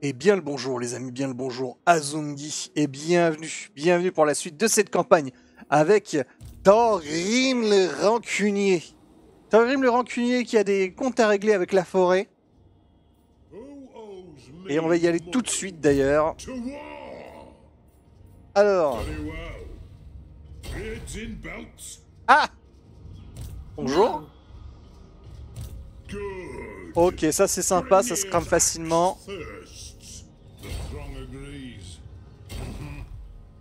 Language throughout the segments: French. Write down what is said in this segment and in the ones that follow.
Et bien le bonjour les amis, bien le bonjour Azungi et bienvenue pour la suite de cette campagne avec Thorgrim le Rancunier. Thorgrim le Rancunier qui a des comptes à régler avec la forêt. Et on va y aller tout de suite d'ailleurs. Alors... Ah! Bonjour. Ok, ça c'est sympa, ça se crame facilement.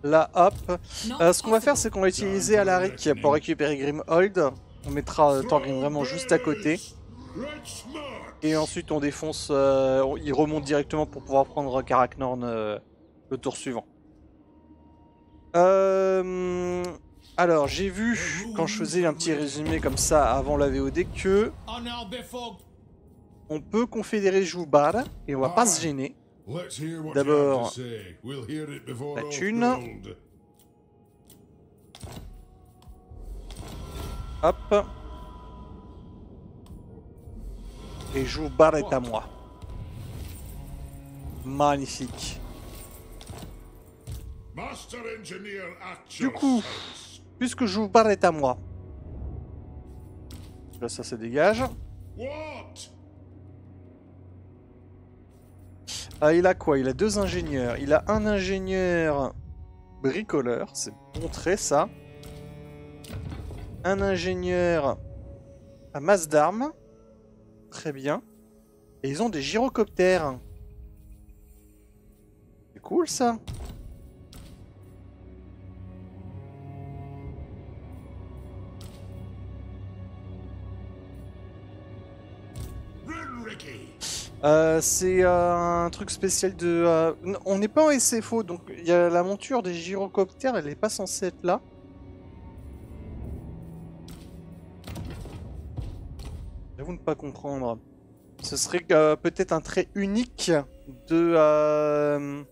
Là, hop. Ce qu'on va faire, c'est qu'on va utiliser Alaric pour récupérer Grimhold. On mettra Thorgrim vraiment juste à côté. Et ensuite, on défonce... il remonte directement pour pouvoir prendre Karaknorn le tour suivant. Alors, j'ai vu, quand je faisais un petit résumé comme ça avant la VOD, que... on peut confédérer Joubar, et on va pas se gêner. D'abord, la thune. Hop. Et Joubar est à moi. Magnifique. Du coup, puisque Joubar est à moi, là ça se dégage. Ah, il a quoi? Il a deux ingénieurs. Il a un ingénieur bricoleur, c'est bon trait ça. Un ingénieur à masse d'armes. Très bien. Et ils ont des gyrocoptères. C'est cool ça. C'est un truc spécial de... on n'est pas en SFO, donc il y a la monture des gyrocoptères, elle n'est pas censée être là. J'avoue ne pas comprendre. Ce serait peut-être un trait unique de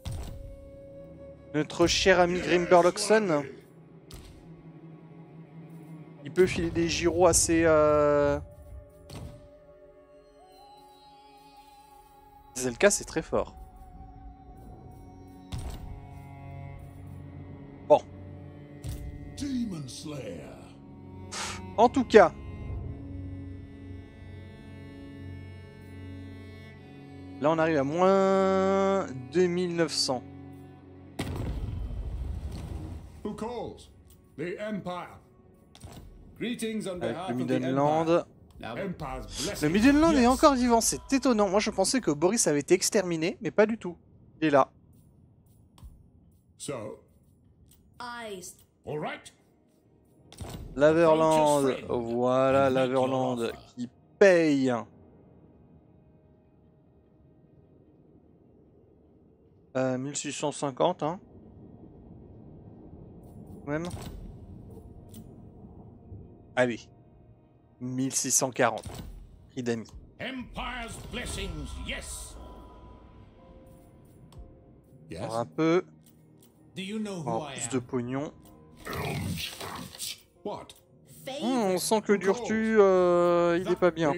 notre cher ami Grimberloxon. Il peut filer des gyros assez... Zelka, c'est très fort. Bon. En tout cas. Là, on arrive à moins 2900. Avec le Middenland. Le Middenland est encore vivant, c'est étonnant. Moi je pensais que Boris avait été exterminé, mais pas du tout. Il est là. L'Averland, voilà l'Averland qui paye. 1650, hein. Même. Allez. 1640. Prix d'amis. Alors un peu. Plus de pognon. On sent que Durtu, il est pas bien.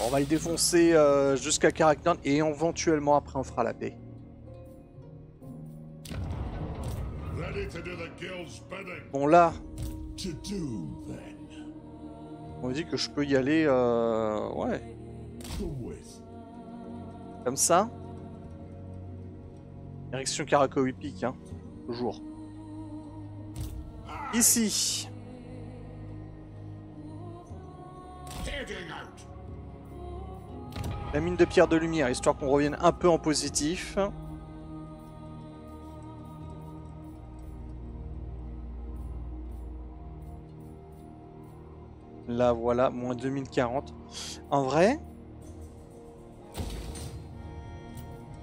On va le défoncer jusqu'à Karaknorn et éventuellement après on fera la paix. Bon là. On me dit que je peux y aller, ouais. Comme ça. Direction Karakowipic, hein. Toujours. Ici. La mine de pierre de lumière, histoire qu'on revienne un peu en positif. Là, voilà, moins 2040. En vrai,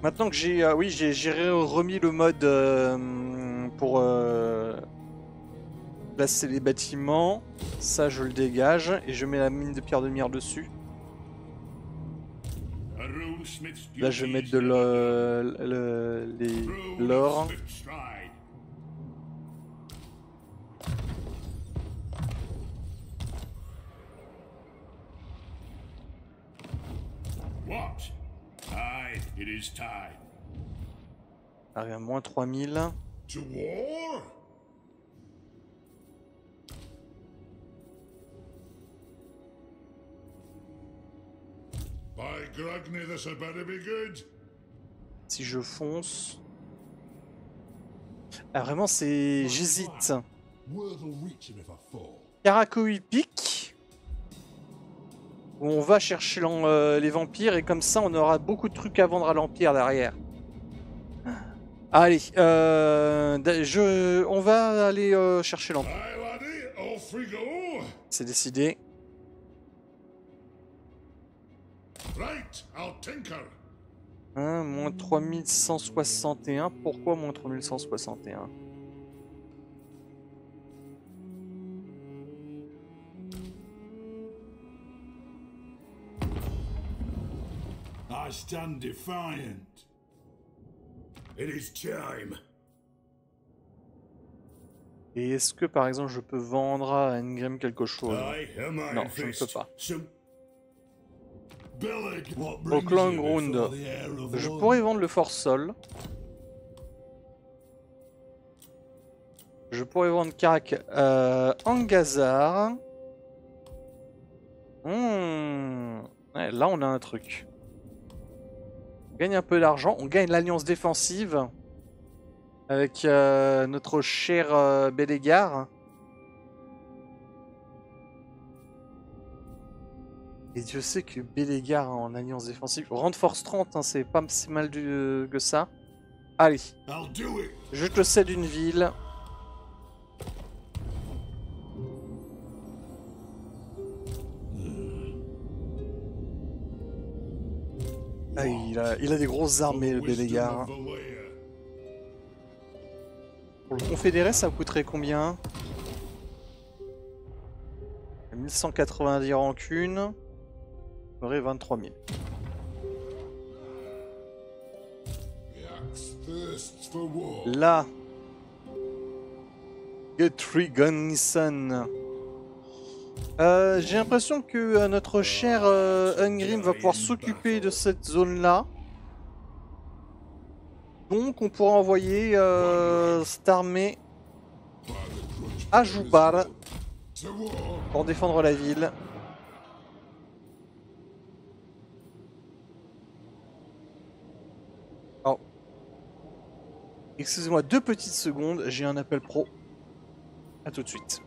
maintenant que j'ai oui, j'ai remis le mode pour placer les bâtiments. Ça, je le dégage et je mets la mine de pierre de lumière dessus. Là, je vais mettre de l'or. Aye, it is time. Arrive à moins 3000. To war? By Grogny, this had better be good. Si je fonce... Ah, vraiment, c'est... J'hésite. Karakoi Peak. Où on va chercher les vampires et comme ça on aura beaucoup de trucs à vendre à l'Empire derrière. Allez, on va aller chercher l'Empire. C'est décidé. Moins 3161. Pourquoi moins 3161? I stand defiant. It is time. Et est-ce que par exemple je peux vendre à Engrim quelque chose? Non, je ne peux pas. Oakland Ground. Je pourrais vendre le Force Sol. Je pourrais vendre Karak Angazar. Ouais, là on a un truc. On gagne un peu d'argent. On gagne l'alliance défensive. Avec notre cher Bélégar. Et Dieu sait que Bélégar en alliance défensive. Rend force 30, hein, c'est pas si mal que ça. Allez. Je te cède une ville. Ah, il a des grosses armées, le Bélégar. Pour le confédéré, ça coûterait combien? 1190 rancunes. On aurait 23 000. Là. Guthrie Gunnison. J'ai l'impression que notre cher Ungrim va pouvoir s'occuper de cette zone-là. Donc on pourra envoyer cette armée à Joubar pour défendre la ville. Oh. Excusez-moi 2 petites secondes, j'ai un appel pro. À tout de suite.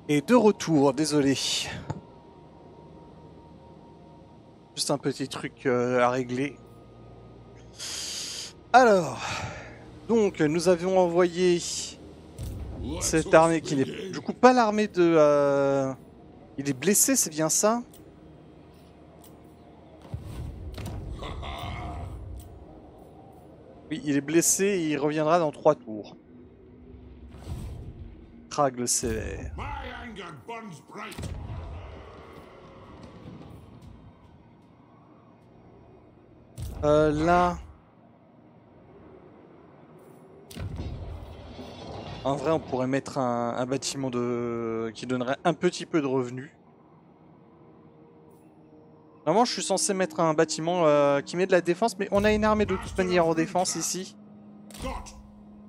Et de retour, désolé. Juste un petit truc à régler. Alors, donc nous avions envoyé cette armée qui n'est du coup pas l'armée de... Il est blessé, c'est bien ça? Oui, il est blessé et il reviendra dans 3 tours. Cragle sévère. Là... En vrai, on pourrait mettre un bâtiment qui donnerait un petit peu de revenus. Normalement, je suis censé mettre un bâtiment qui met de la défense, mais on a une armée de toute manière en défense ici.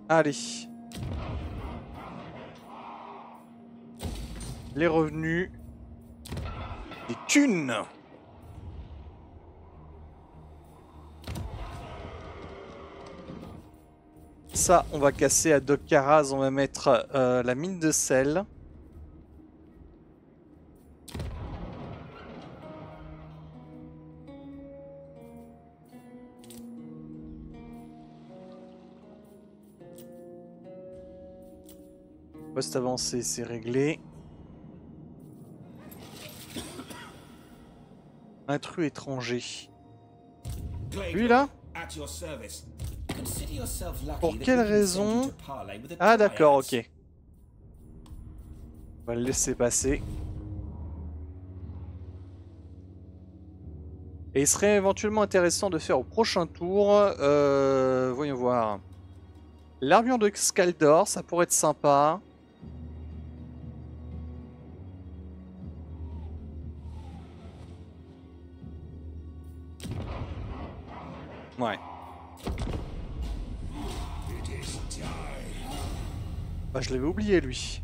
Allez. Les revenus. Les thunes. Ça, on va casser à Dokkaraz, on va mettre la mine de sel. Poste avancé, c'est réglé. Intrus étranger. Lui là? Pour quelle raison? Ah d'accord, ok. On va le laisser passer. Et il serait éventuellement intéressant de faire au prochain tour, voyons voir. L'armure de Skaldor, ça pourrait être sympa. Ouais. Bah, je l'avais oublié lui.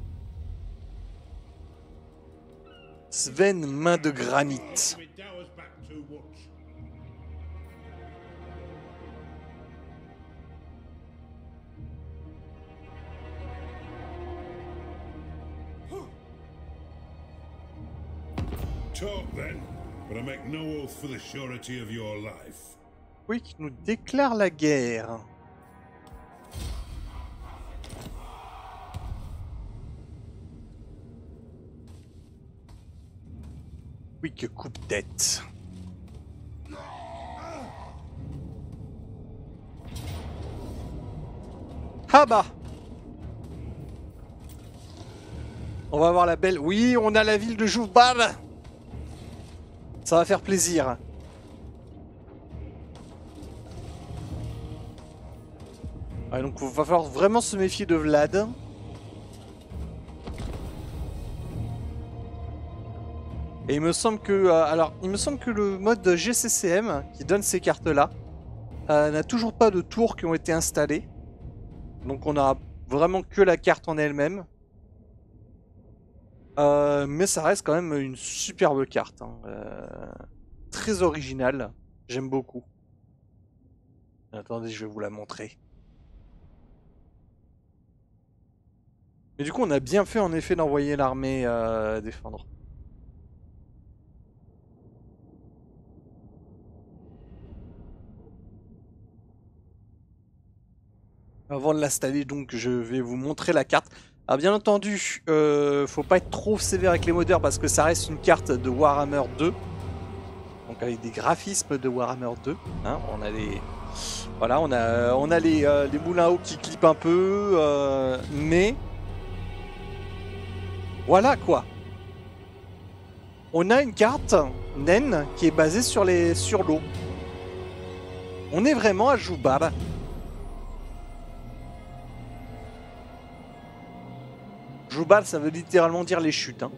Sven, main de granit. Talk then, but I make no oath for the surety of your life. Oui, qui nous déclare la guerre. Oui, que coupe-tête. Ah bah! On va voir la belle... Oui, on a la ville de Joubal. Ça va faire plaisir. Ouais, donc il va falloir vraiment se méfier de Vlad. Et il me semble que... alors, il me semble que le mode GCCM, qui donne ces cartes-là, n'a toujours pas de tours qui ont été installés. Donc on a vraiment que la carte en elle-même. Mais ça reste quand même une superbe carte. Hein. Très originale. J'aime beaucoup. Attendez, je vais vous la montrer. Mais du coup, on a bien fait en effet d'envoyer l'armée défendre. Avant de l'installer, donc, je vais vous montrer la carte. Alors bien entendu, faut pas être trop sévère avec les modeurs parce que ça reste une carte de Warhammer 2. Donc avec des graphismes de Warhammer 2. Hein, on a les... Voilà, on a les moulins à eau qui clippent un peu, mais... Voilà quoi. On a une carte naine qui est basée sur l'eau. On est vraiment à Joubal. Joubal, ça veut littéralement dire les chutes. Hein.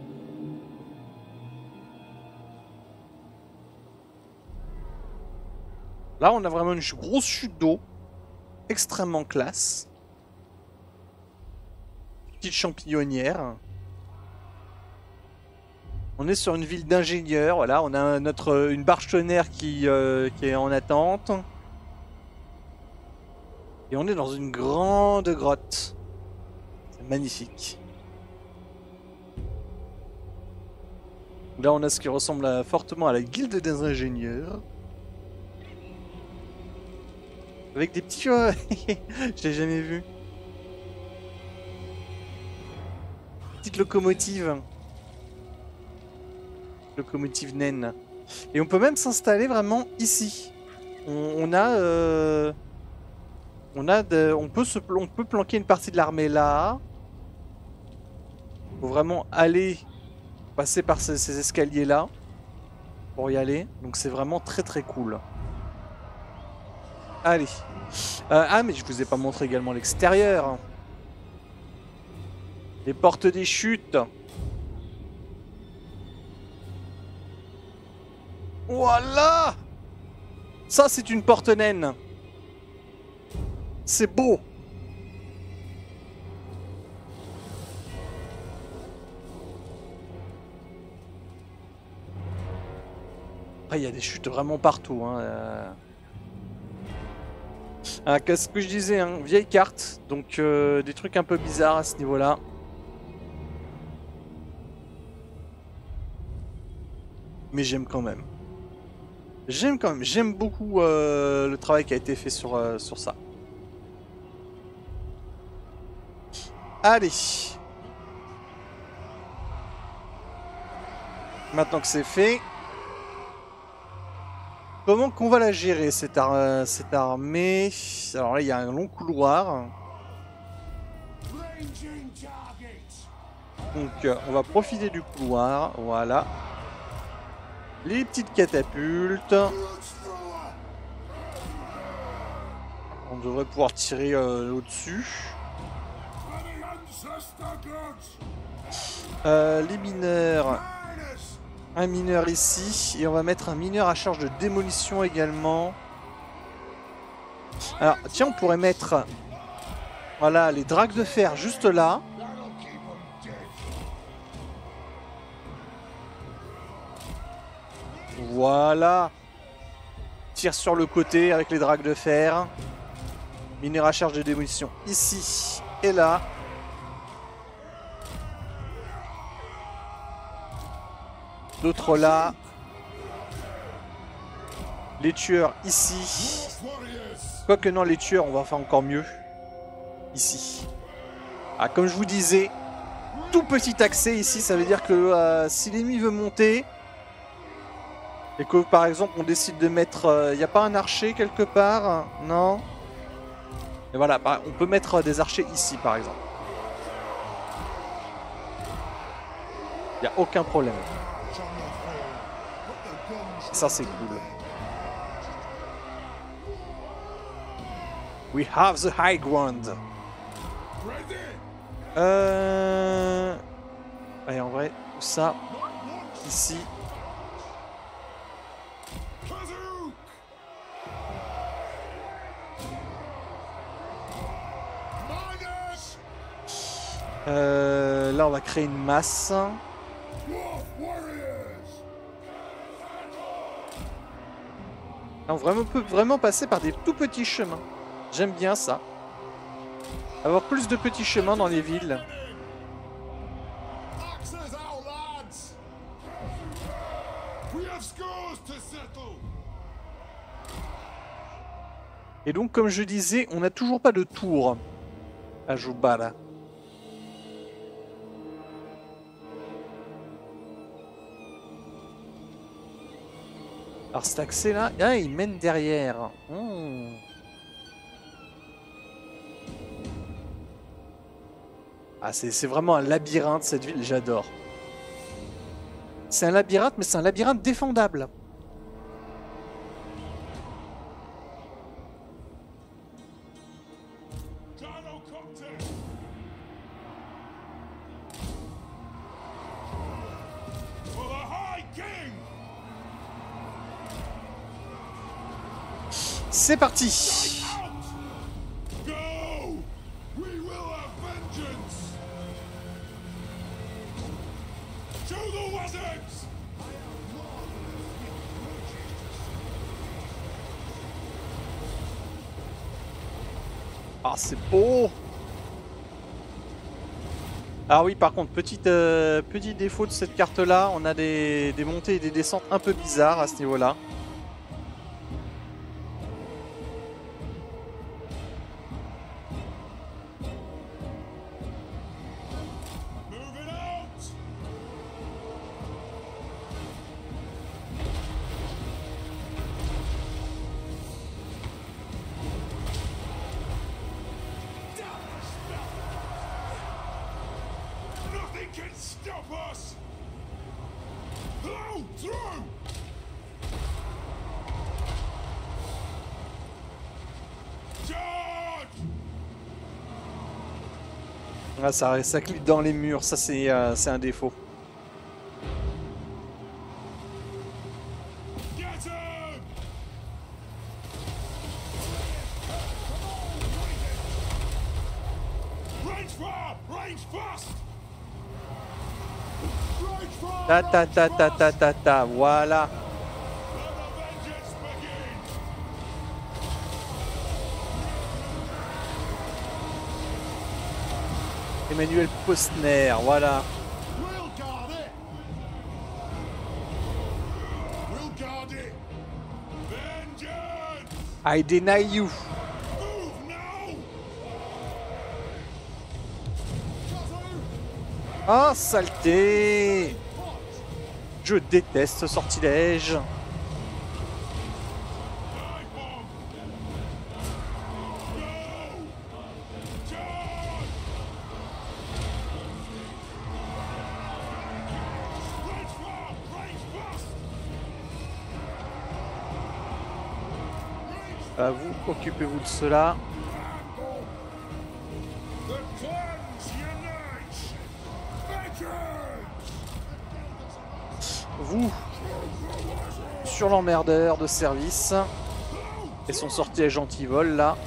Là, on a vraiment une grosse chute d'eau. Extrêmement classe. Petite champignon-nière. On est sur une ville d'ingénieurs. Voilà, on a une barge tonnerre qui est en attente. Et on est dans une grande grotte. C'est magnifique. Là, on a ce qui ressemble fortement à la guilde des ingénieurs. Avec des petits... Je l'ai jamais vu. Petite locomotive. Locomotive naine. Et on peut même s'installer vraiment ici. On peut planquer une partie de l'armée là. Faut vraiment aller... passer par ces escaliers là pour y aller, donc c'est vraiment très très cool. Allez, ah mais je vous ai pas montré également l'extérieur, les portes des chutes. Voilà. Ça, c'est une porte naine. C'est beau. Après, il y a des chutes vraiment partout. Hein. Qu'est-ce que je disais, hein, vieille carte. Donc, des trucs un peu bizarres à ce niveau-là. Mais j'aime quand même. J'aime beaucoup le travail qui a été fait sur ça. Allez. Maintenant que c'est fait. Comment qu'on va la gérer cette armée? Alors là il y a un long couloir. Donc on va profiter du couloir. Voilà. Les petites catapultes. On devrait pouvoir tirer au-dessus. Les mineurs. Un mineur ici. Et on va mettre un mineur à charge de démolition également. Alors tiens, on pourrait mettre... Voilà, les dragues de fer juste là. Voilà. Tire sur le côté avec les dragues de fer. Mineur à charge de démolition ici et là. D'autres là. Les tueurs ici. Quoique non, les tueurs, on va faire encore mieux. Ici. Ah, comme je vous disais, tout petit accès ici, ça veut dire que si l'ennemi veut monter... Et que par exemple on décide de mettre... Il n'y a pas un archer quelque part? Non. Et voilà, on peut mettre des archers ici par exemple. Il n'y a aucun problème. Ça c'est cool. We have the high ground. Allez, en vrai, ça, ici. Là, on va créer une masse. On peut vraiment passer par des tout petits chemins. J'aime bien ça. Avoir plus de petits chemins dans les villes. Et donc, comme je disais, on n'a toujours pas de tour à Jubara. Alors cet accès là, ah, il mène derrière. Ah, c'est vraiment un labyrinthe cette ville, j'adore. C'est un labyrinthe, mais c'est un labyrinthe défendable. C'est parti. Ah, c'est beau. Ah oui, par contre, petit défaut de cette carte-là, on a des montées et des descentes un peu bizarres à ce niveau-là. Ah, ça clique dans les murs, ça c'est un défaut. Ta ta ta ta ta ta ta, voilà. Emmanuel Postner, voilà. I deny you. Ah, saleté! Je déteste ce sortilège. Vous, occupez-vous de cela. Vous, sur l'emmerdeur de service. Et son sortilège anti-vol là.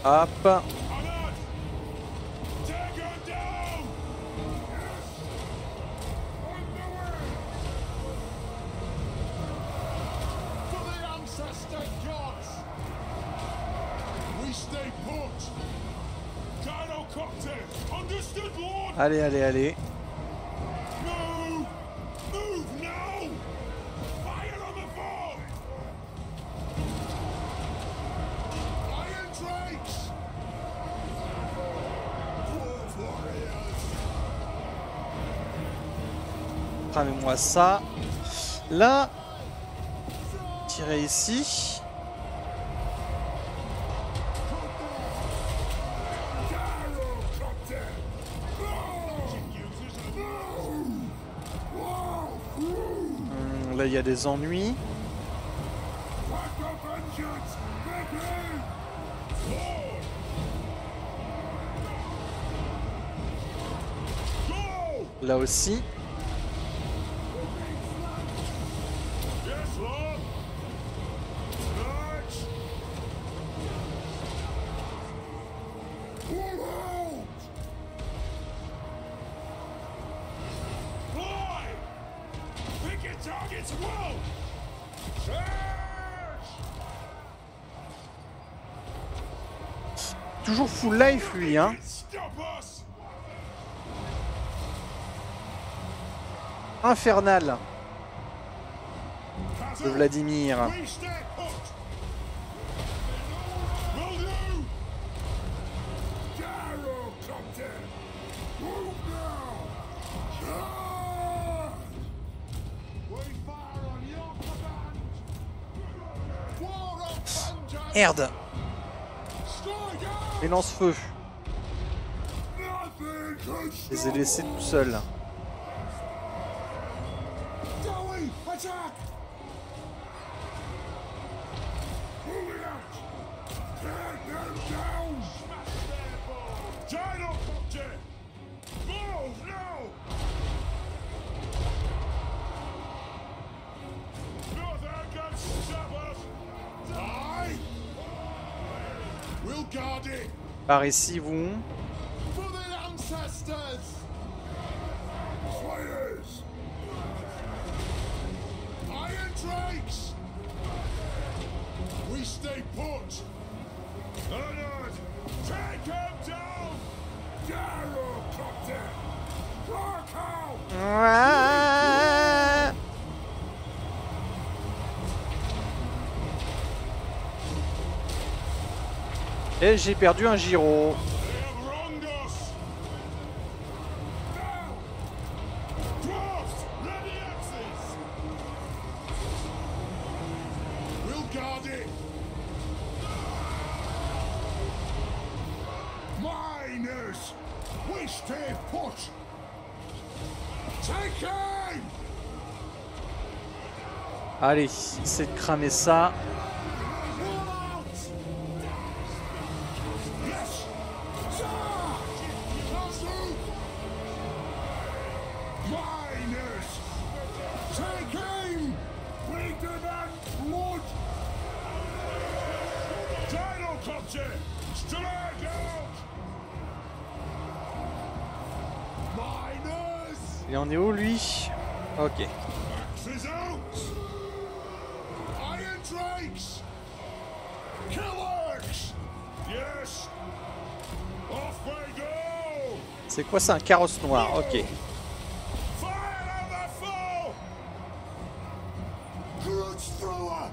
Hop. Allez, allez, allez. Ramez-moi ça. Là, tirez ici. Là, il y a des ennuis. Là aussi. Toujours full life lui, hein. Infernal de Vladimir. Merde. Et lance-feu. Je les ai laissés tout seuls. Par ici, vous. Et j'ai perdu un gyro. Allez, c'est de cramer ça. Miners! Take aim! Bleeding and blood! Gyrocopter! Straight out! Miners! Il en est où lui? Ok. Axes out! Iron Drakes! Killers! Yes! Off we go! C'est quoi, c'est un carrosse noir? Ok. Fire on the foe! Grudge thrower!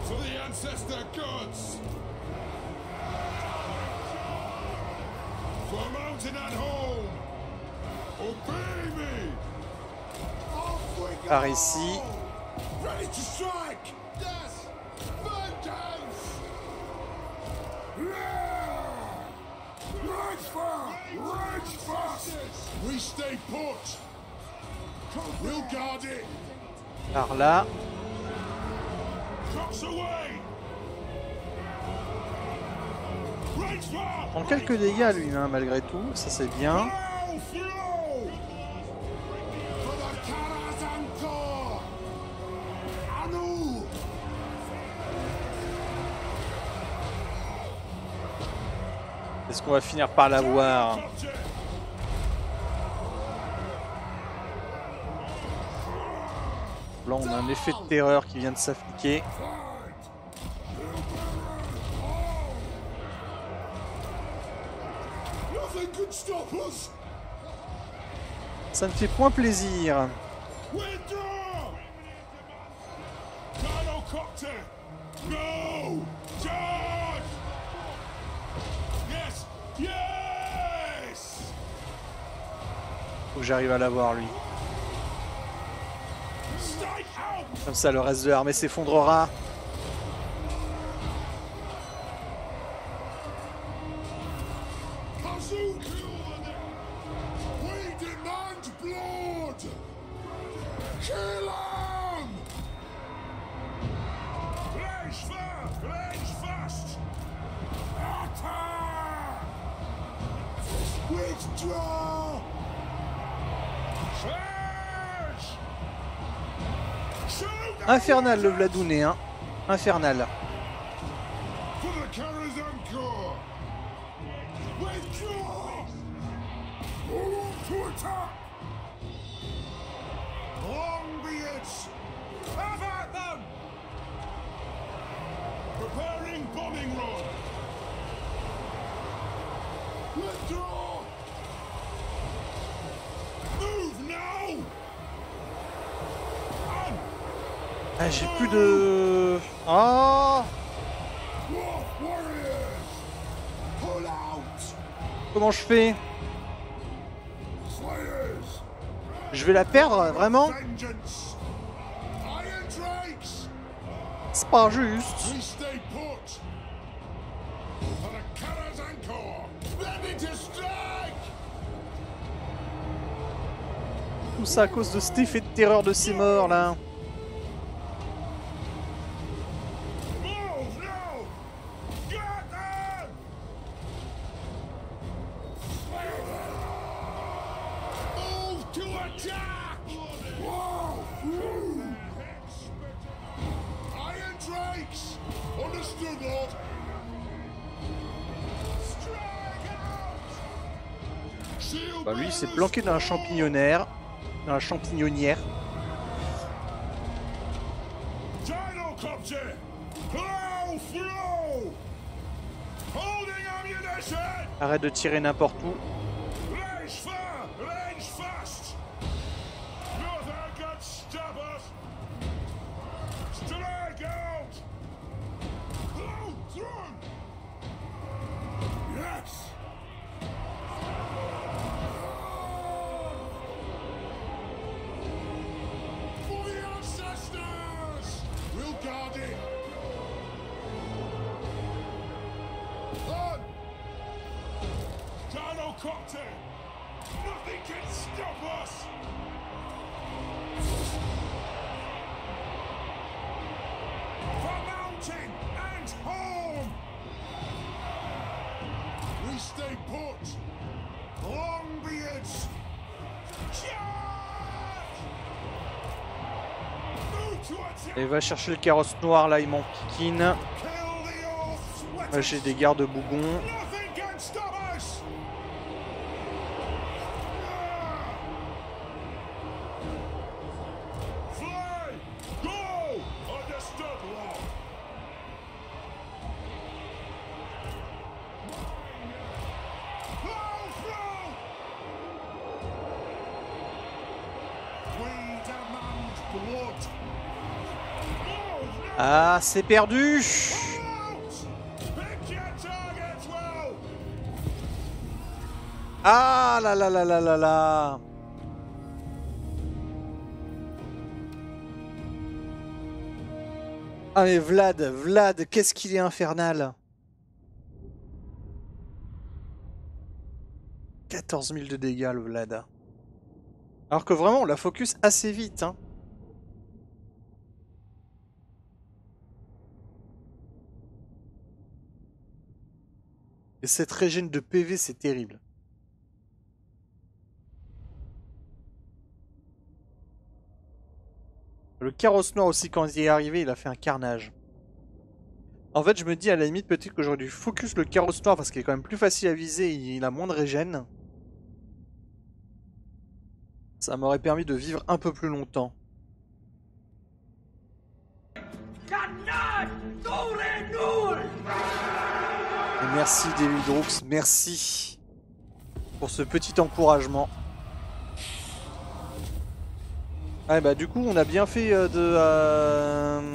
For the ancestor gods! For mountain and home! Obey me! Off we go! Par ici. Ready to strike! Yes! Vengeance! Rage fire! Rage fast! We stay put! We'll guard it! Par là. Drops away! Rage fire! Prend quelques dégâts lui, hein, malgré tout. Ça c'est bien. Flow, flow! For the Karazhan-Kor! Anu! Est-ce qu'on va finir par l'avoir? Là on a un effet de terreur qui vient de s'appliquer. Nothing could stop us! Ça me fait point plaisir. Withdraw! Gyrocopter! No! Charge! Yes! Yes! Faut que j'arrive à l'avoir lui. Strike out! Comme ça le reste de l'armée s'effondrera. Kazoo! We demand blood! Kill him! Rage fast! Rage fast! Attack! Withdraw! Charge! Shoot! Infernal le Vladouné, hein. Infernal. For the Karazhan-Kor! Withdraw! To attack! Long be it! Have at them! Preparing bombing rod! Withdraw! Move now! On! Ah, j'ai plus de... Oh, War warriors! Pull out! comment je fais? Slayers! Je vais la perdre, vraiment? Vengeance! Iron Drakes! C'est pas juste. We stay put! For the Karazhan-Kor! Ready to strike! Tout ça à cause de cet effet de terreur de ces morts là. Move now! Get them! Move to attack! Whoa! Iron Drakes! Understood, Lord! Strike out! Shield Bah lui il s'est bearers! planqué dans la champignonnière. Dans la champignonnière. Gyrocopter! Flow, flow! Holding ammunition! Arrête de tirer n'importe où. Range fire! Range fast! Nothing can stop us! Strike out! Blow through! Yes! For the ancestors! We'll guard it! Run! Gyrocopter! Nothing can stop us! For mountain and home! We stay put! Warriors! Et va chercher le carrosse noir là, il m'en kikine. J'ai des garde-bougons. Ah, c'est perdu. Ah là là là là là là. Ah mais Vlad, qu'est-ce qu'il est infernal. 14 000 de dégâts le Vlad. Alors que vraiment on la focus assez vite hein. Et cette régène de PV, c'est terrible. Le carrosse noir aussi, quand il est arrivé, il a fait un carnage. En fait, je me dis à la limite, peut-être que j'aurais dû focus le carrosse noir parce qu'il est quand même plus facile à viser et il a moins de régène. Ça m'aurait permis de vivre un peu plus longtemps. Et merci Devil Droox, merci pour ce petit encouragement. Ah bah du coup on a bien fait de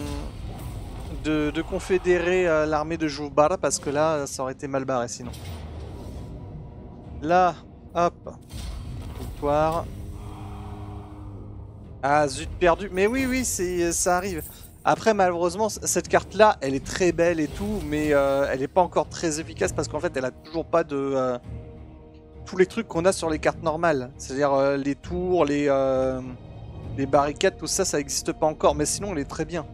confédérer l'armée de Joubar parce que là ça aurait été mal barré sinon. Là, hop, victoire. Ah zut perdu, mais oui ça arrive. Après malheureusement cette carte là elle est très belle et tout mais elle n'est pas encore très efficace parce qu'en fait elle a toujours pas de tous les trucs qu'on a sur les cartes normales. C'est-à-dire les tours, les barricades, tout ça, ça n'existe pas encore mais sinon elle est très bien.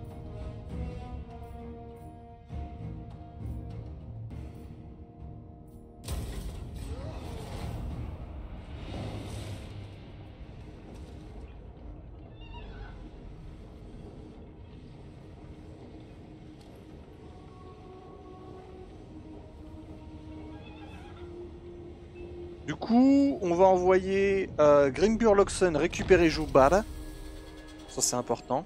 Du coup, on va envoyer Grimburloxen récupérer Joubar. Ça, c'est important.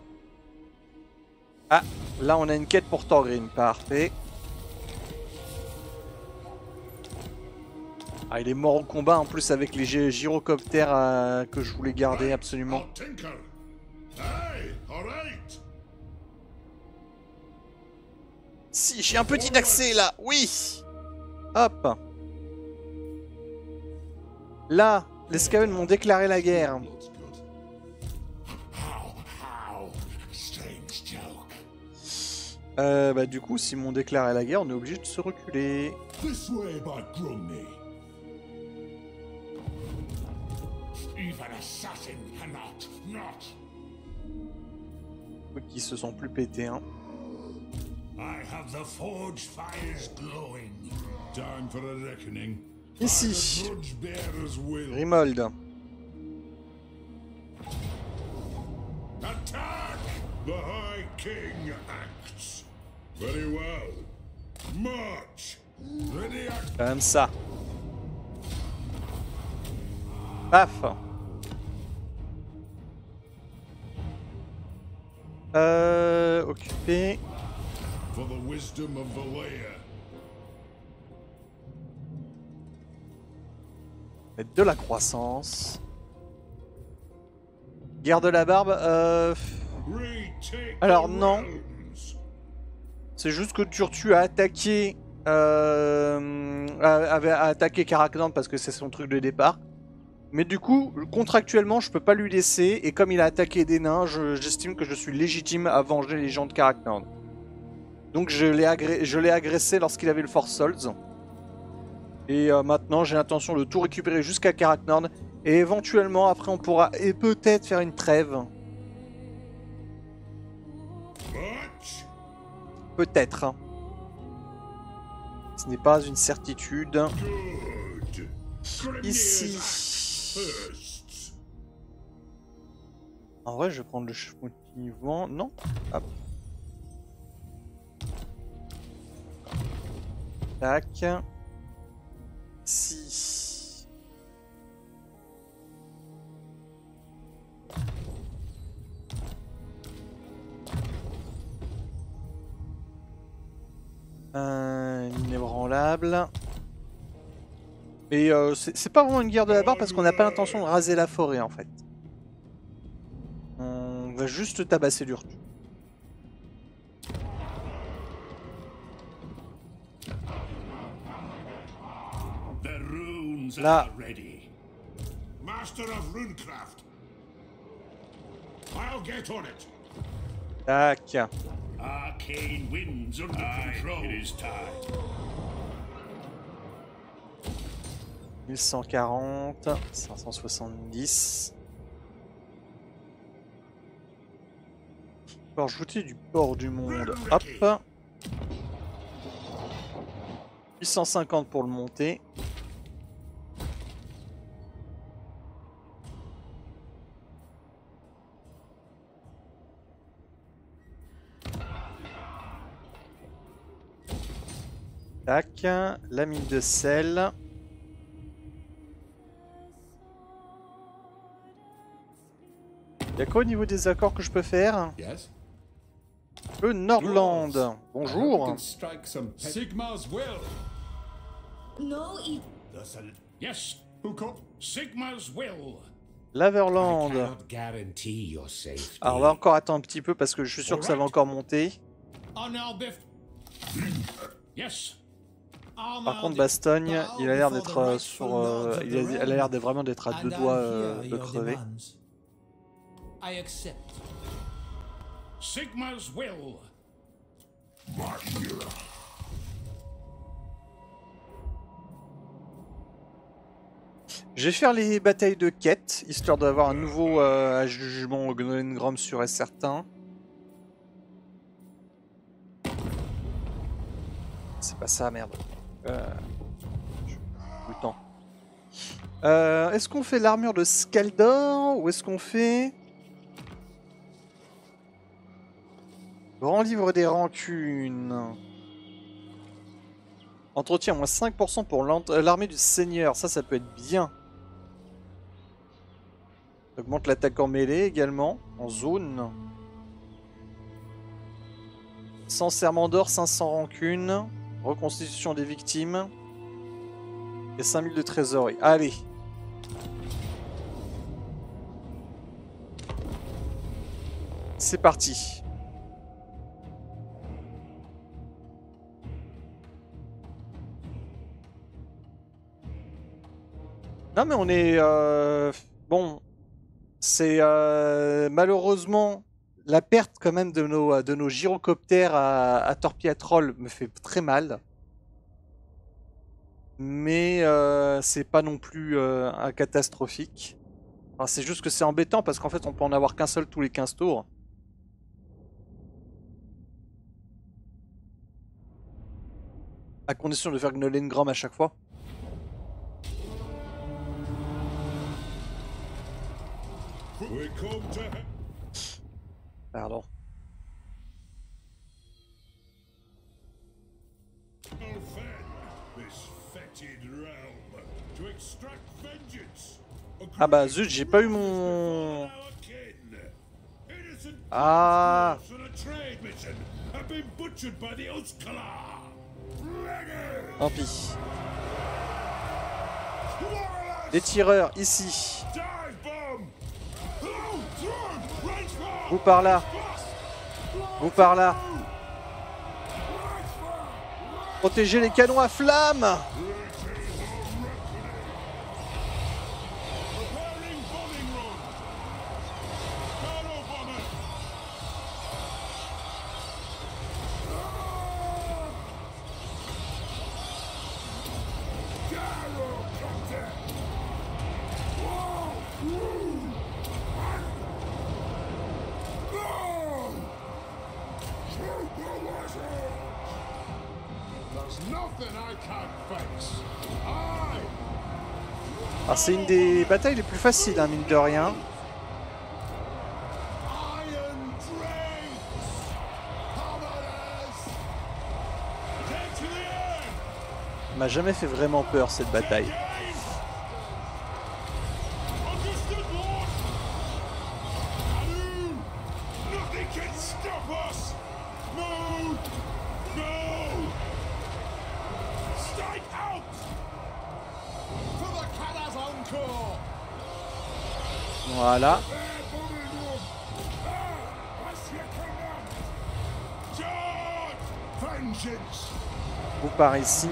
Ah, là, on a une quête pour Thorgrim. Parfait. Ah, il est mort au combat en plus avec les gyrocoptères que je voulais garder absolument. Si, j'ai un petit accès là. Oui. Hop. Là, les Skaven m'ont déclaré la guerre. Bah du coup, s'ils m'ont déclaré la guerre, on est obligé de se reculer. Qui se sont plus pétés, hein. Ici, Grimold. Attack! The High King acts. Very well. March. Ready act. Comme ça. Paf. Occupé. For the wisdom of Valea. Mettre de la croissance. Guerre de la barbe. Alors non. C'est juste que Turtu a attaqué avait attaqué Karaknan parce que c'est son truc de départ. Mais du coup, contractuellement, je peux pas lui laisser. Et comme il a attaqué des nains, j'estime que je suis légitime à venger les gens de Karaknan. Donc je l'ai agressé lorsqu'il avait le Force Souls. Et maintenant, j'ai l'intention de tout récupérer jusqu'à Karaknan. Et éventuellement, après, on pourra peut-être faire une trêve. Peut-être. Hein. Ce n'est pas une certitude. Ici. firsts. En vrai, je vais prendre le mouvement. Non. Hop. Tac. Si. Inébranlable. Et c'est pas vraiment une guerre de la barre parce qu'on n'a pas l'intention de raser la forêt en fait. On va juste tabasser l'Urtu. Là. Master of Runecraft. I'll get on it. Tac. Arcane winds under control. It is time. 1140, 570. Pour ajouter du port du monde. Hop. 850 pour le monter. Tac, la mine de sel. Y'a quoi au niveau des accords que je peux faire? Yes. Le Nordland. Bonjour. Sigma's will. No, it. Yes. Who called? Sigma's will. L'Averland. Guarantee your safety. Alors on va encore attendre un petit peu parce que je suis sûr que ça va encore monter. Yes. Par contre Bastogne, il a l'air d'être sur, il a l'air vraiment d'être à deux doigts de crever. I accept. Sigma's will. Je vais faire les batailles de quête, histoire d'avoir un nouveau jugement Gnolengrom sûr et certain. C'est pas ça, merde. Le temps. Est-ce qu'on fait l'armure de Skaldor ou est-ce qu'on fait... Grand livre des rancunes. Entretien moins 5% pour l'armée du seigneur. Ça peut être bien. Augmente l'attaque en mêlée également. En zone. 100 serment d'or, 500 rancunes. Reconstitution des victimes. Et 5000 de trésorerie. Allez. C'est parti. Non mais on est... Bon, c'est malheureusement la perte quand même de nos gyrocoptères à torpille à troll me fait très mal. Mais c'est pas non plus un catastrophique. Enfin, c'est juste que c'est embêtant parce qu'en fait on peut en avoir qu'un seul tous les 15 tours. À condition de faire Gnolengrom à chaque fois. Pardon. Ah bah zut, j'ai pas eu mon... Ah. Tant pis. Des tireurs ici. Vous par là. Vous par là. Protégez les canons à flamme. Alors c'est une des batailles les plus faciles, hein, mine de rien. M'a jamais fait vraiment peur cette bataille. Voilà. Vous par ici.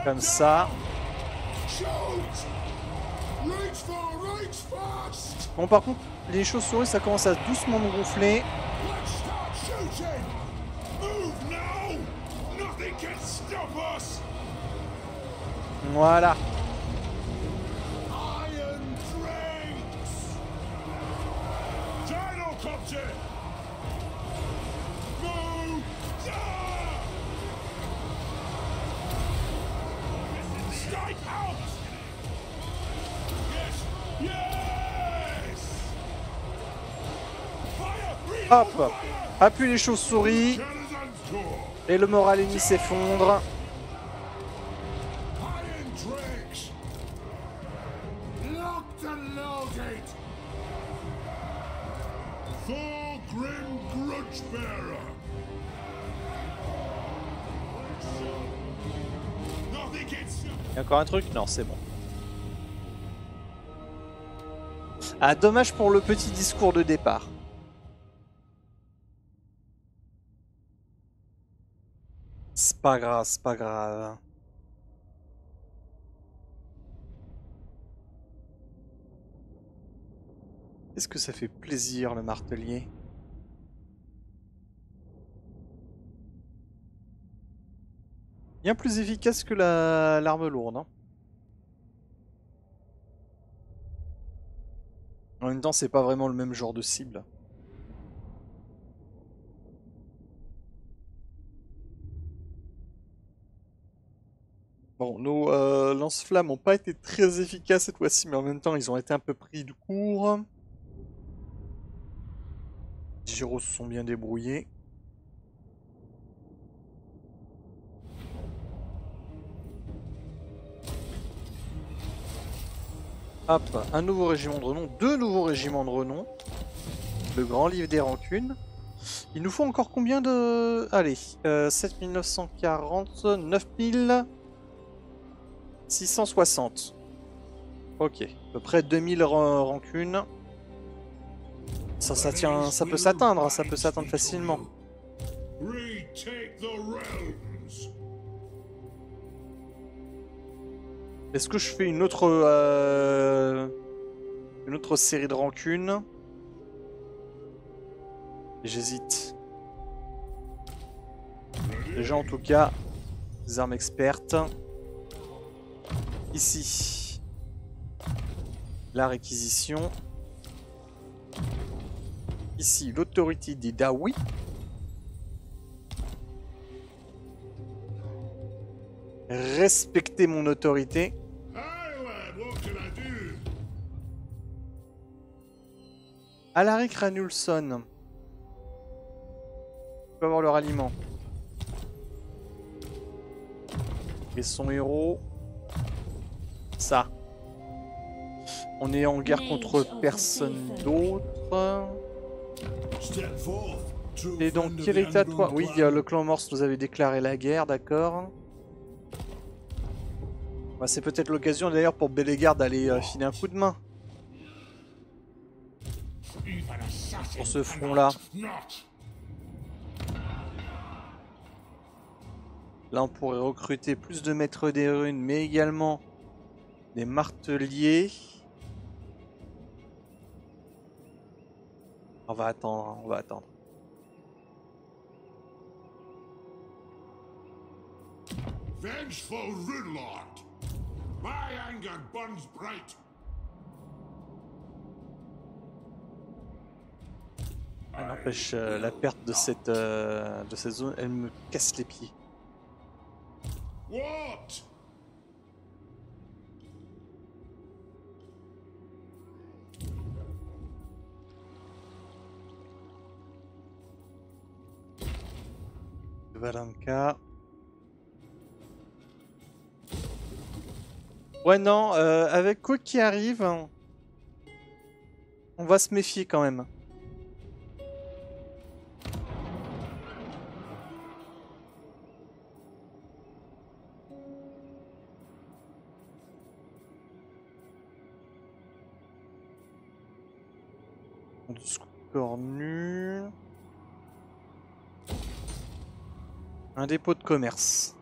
Comme ça. Bon, par contre, les chauves-souris, ça commence à doucement me gonfler. Voilà. Hop, appuie les chauves-souris et le moral ennemi s'effondre. Il y a encore un truc? Non, c'est bon. Ah, dommage pour le petit discours de départ. C'est pas grave, c'est pas grave. Est-ce que ça fait plaisir, le martelier? Bien plus efficace que l'arme lourde. Hein. En même temps, c'est pas vraiment le même genre de cible. Bon, nos lance-flammes n'ont pas été très efficaces cette fois-ci, mais en même temps, ils ont été un peu pris de court. Les gyros se sont bien débrouillés. Hop, un nouveau régiment de renom, 2 nouveaux régiments de renom. Le grand livre des rancunes. Il nous faut encore combien de... Allez, 7940, 9660. Ok, à peu près 2000 rancunes. Ça tient, ça peut s'atteindre facilement. Est-ce que je fais une autre série de rancunes? J'hésite. Déjà en tout cas, des armes expertes. Ici, la réquisition. Ici, l'autorité des Dawi. Respecter mon autorité. Alaric Ranulson. Il peut avoir leur aliment. Et son héros. Ça. On est en guerre contre personne d'autre. Et donc, quel état toi? Oui, le clan Morse nous avait déclaré la guerre, d'accord. Bah, c'est peut-être l'occasion d'ailleurs pour Bellegarde d'aller filer un coup de main. Sur ce front-là. Là, on pourrait recruter plus de maîtres des runes, mais également des marteliers. On va attendre, on va attendre. Vengeful Runelord, my anger burns bright. N'empêche, la perte de cette zone, elle me casse les pieds. What? Valenka. Ouais, non, avec quoi qui arrive, on va se méfier quand même. Score nul. Un dépôt de commerce.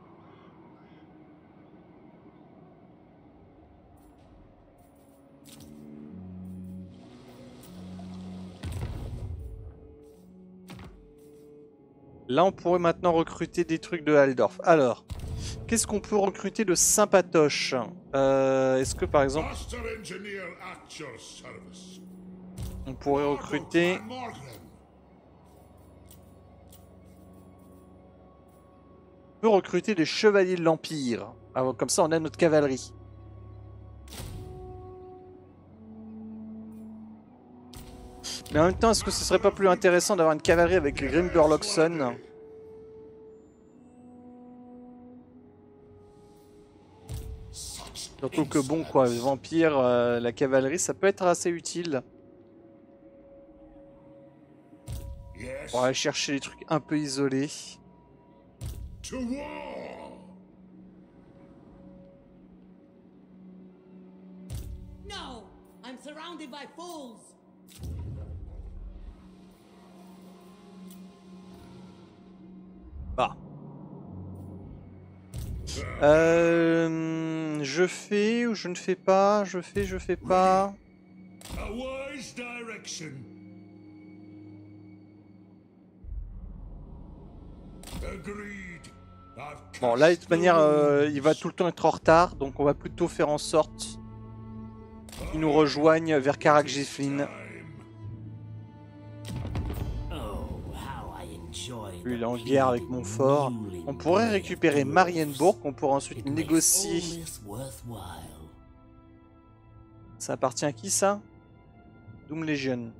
Là, on pourrait maintenant recruter des trucs de Haldorf. Alors, qu'est-ce qu'on peut recruter de sympatoche? Est-ce que par exemple, Master engineer at your service. on pourrait recruter... On peut recruter des chevaliers de l'Empire. Alors, comme ça, on a notre cavalerie. Mais en même temps, est-ce que ce serait pas plus intéressant d'avoir une cavalerie avec les Grimberloxon? Surtout que bon, quoi, les vampires, la cavalerie, ça peut être assez utile. On va aller chercher des trucs un peu isolés. To war. No! I'm surrounded by fools! Ah. Je fais ou je ne fais pas? Je fais pas. A wise direction. Agreed. Bon, là, de toute manière, il va tout le temps être en retard, donc on va plutôt faire en sorte qu'il nous rejoigne vers Karak Giflin. Lui, il est en guerre avec Montfort. On pourrait récupérer Marienbourg, on pourrait ensuite négocier. Ça appartient à qui, ça? Doom Legion.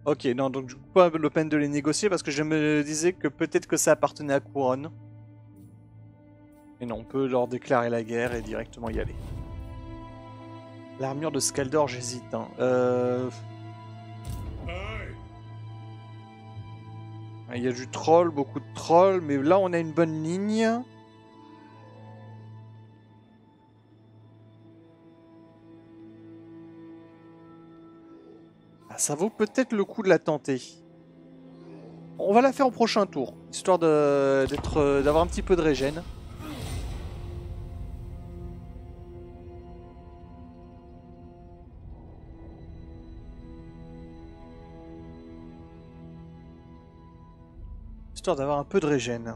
Ok, non, donc du coup, pas le peine de les négocier parce que je me disais que peut-être que ça appartenait à Couronne. Et non, on peut leur déclarer la guerre et directement y aller. L'armure de Skaldor, j'hésite. Hein. Il y a du troll, beaucoup de trolls, mais là on a une bonne ligne. Ah, ça vaut peut-être le coup de la tenter. On va la faire au prochain tour, histoire d'avoir un petit peu de régène. Histoire d'avoir un peu de régène.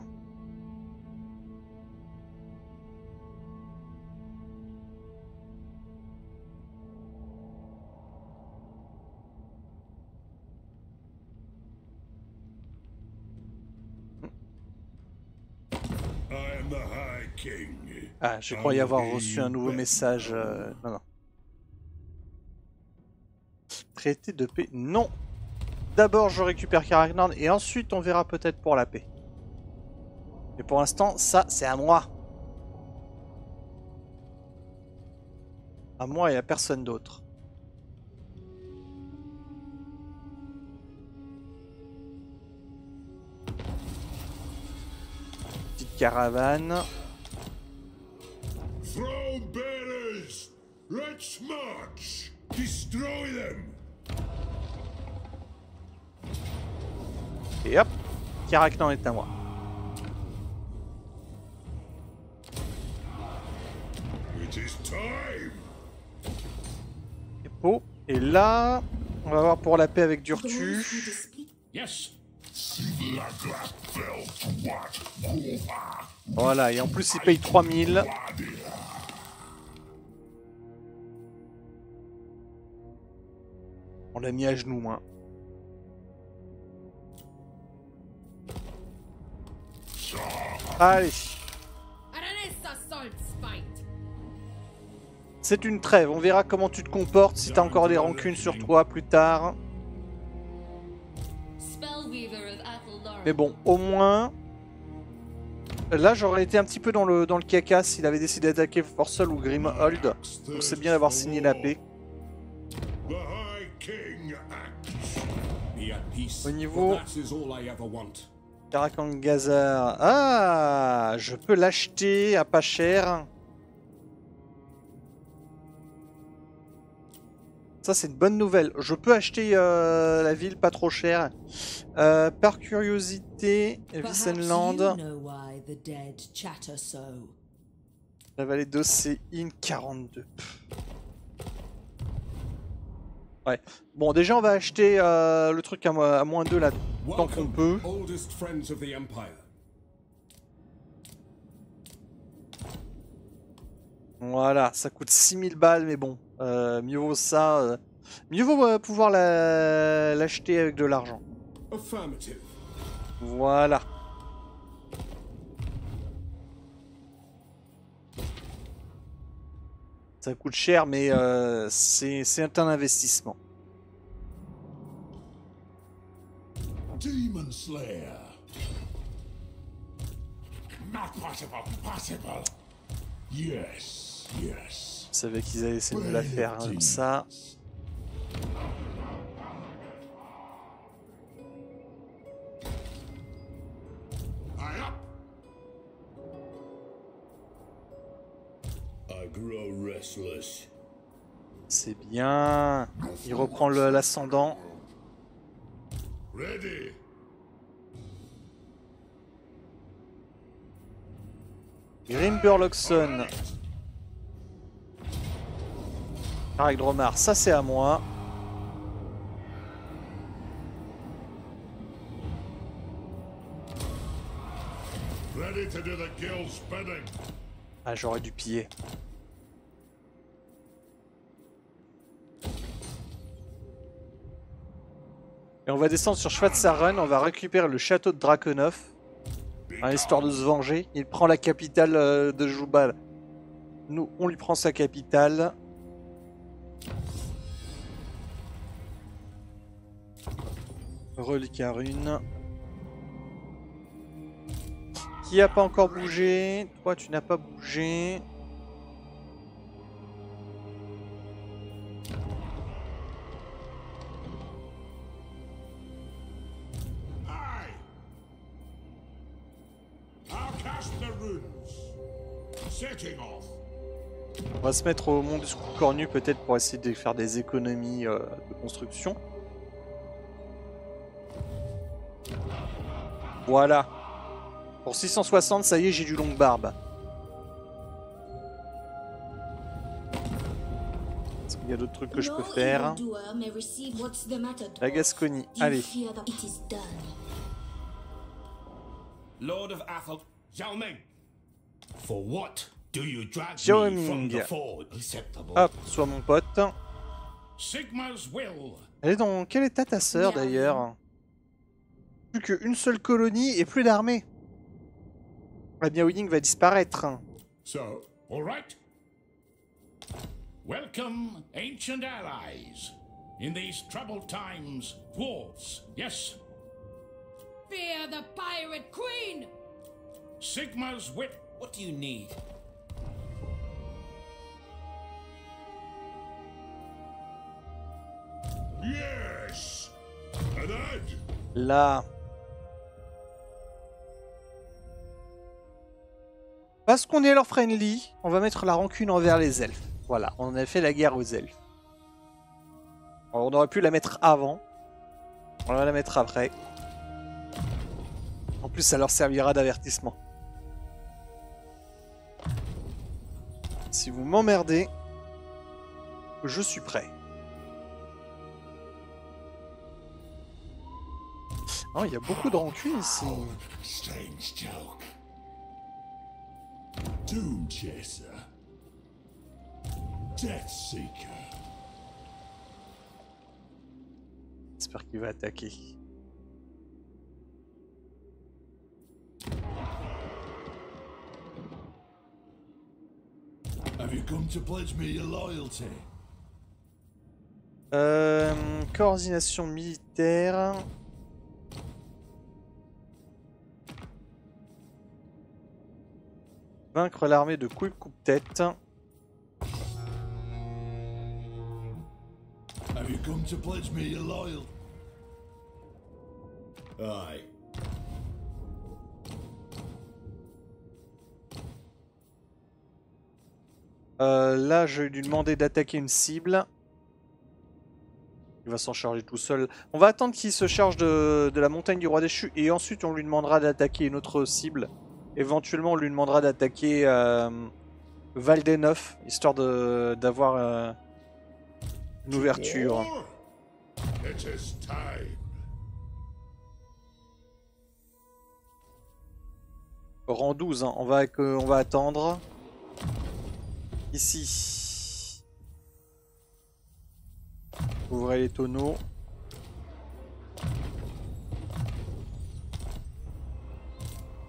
Ah, je croyais avoir reçu un nouveau message. Non, non. Traité de paix. Non. D'abord, je récupère Karaknorn et ensuite, on verra peut-être pour la paix. Mais pour l'instant, ça, c'est à moi. À moi et à personne d'autre. Petite caravane. Throne bearers, let's march. Destroy them. Et hop, Karaknorn est à moi. It is time. Et là, on va voir pour la paix avec Durtu. Yes. Voilà, et en plus il paye 3000. On l'a mis à genoux, hein. Allez. C'est une trêve, on verra comment tu te comportes, si t'as encore des rancunes sur toi plus tard. Mais bon, au moins... Là, j'aurais été un petit peu dans le caca s'il avait décidé d'attaquer Forsol ou Grimhold. Donc c'est bien d'avoir signé la paix. Au niveau... Karakhan Gazar... Ah, je peux l'acheter à pas cher. Ça, c'est une bonne nouvelle. Je peux acheter la ville pas trop cher. Par curiosité, Visenland. La vallée d'Océine, 42. Ouais. Bon, déjà, on va acheter le truc à -2 là, tant qu'on peut. Voilà, ça coûte 6000 balles, mais bon, mieux vaut ça. Mieux vaut pouvoir l'acheter avec de l'argent. Voilà. Ça coûte cher, mais c'est un investissement. Demon Slayer. Not possible. Yes. Je savais qu'ils allaient essayer de la faire comme ça. C'est bien. Il reprend l'ascendant. Grimburloxon. Avec Dromar, ça c'est à moi. Ah, j'aurais dû piller. Et on va descendre sur Schwarzaren, on va récupérer le château de Drakenhof. Hein, histoire de se venger. Il prend la capitale de Jubal. Nous, on lui prend sa capitale. Relique à rune. Qui a pas encore bougé? Toi, tu n'as pas bougé. On va se mettre au mont du Cornu peut-être pour essayer de faire des économies de construction. Voilà. Pour 660, ça y est, j'ai du longue barbe. Est-ce qu'il y a d'autres trucs que je peux faire? La Gascogne, allez. Lord of Athel, Xiaoming. For what do you drag Xiaoming. me from the ford? Acceptable. Hop, sois mon pote. Sigma's will. Elle est dans quel état ta sœur d'ailleurs? Plus qu'une seule colonie et plus d'armée. La Miaoying va disparaître. So, All right. Welcome, ancient allies. In these troubled times, dwarves, yes. Fear the pirate queen! Sigma's wit. What do you need? yes! An ad! Là. Parce qu'on est leur friendly, on va mettre la rancune envers les elfes. Voilà, on a fait la guerre aux elfes. Alors, on aurait pu la mettre avant. On va la mettre après. En plus, ça leur servira d'avertissement. Si vous m'emmerdez, je suis prêt. Oh, il y a beaucoup de rancune ici. Strange joke. Doom Chaser. Death Seeker. J'espère qu'il va attaquer. Have you come to pledge me your loyalty? Coordination militaire. Vaincre l'armée de Quick Coupe-Tête. Have you come to pledge me your loyalty? Aye. Là, je vais lui demander d'attaquer une cible. Il va s'en charger tout seul. On va attendre qu'il se charge de la montagne du roi déchu et ensuite on lui demandera d'attaquer une autre cible. Éventuellement, on lui demandera d'attaquer Valdeneuf, histoire d'avoir une ouverture. It is time. Rang 12, hein. On va attendre. Ici. Ouvrez les tonneaux.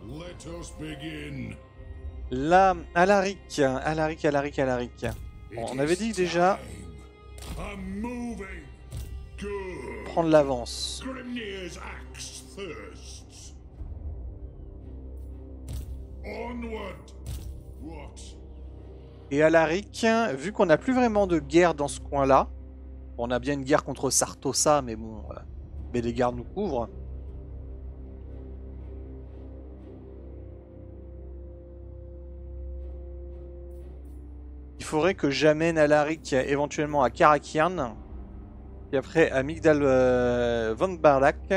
Let us begin. Là, Alaric. Bon, on avait dit déjà I'm moving. Good. prendre l'avance. Grimnir's axe thirsts. Onward. What? Et Alaric, vu qu'on n'a plus vraiment de guerre dans ce coin-là, on a bien une guerre contre Sartosa, mais bon, mais les gardes nous couvrent. Il faudrait que j'amène Alaric éventuellement à Karakian, et après à Migdal von Barlak.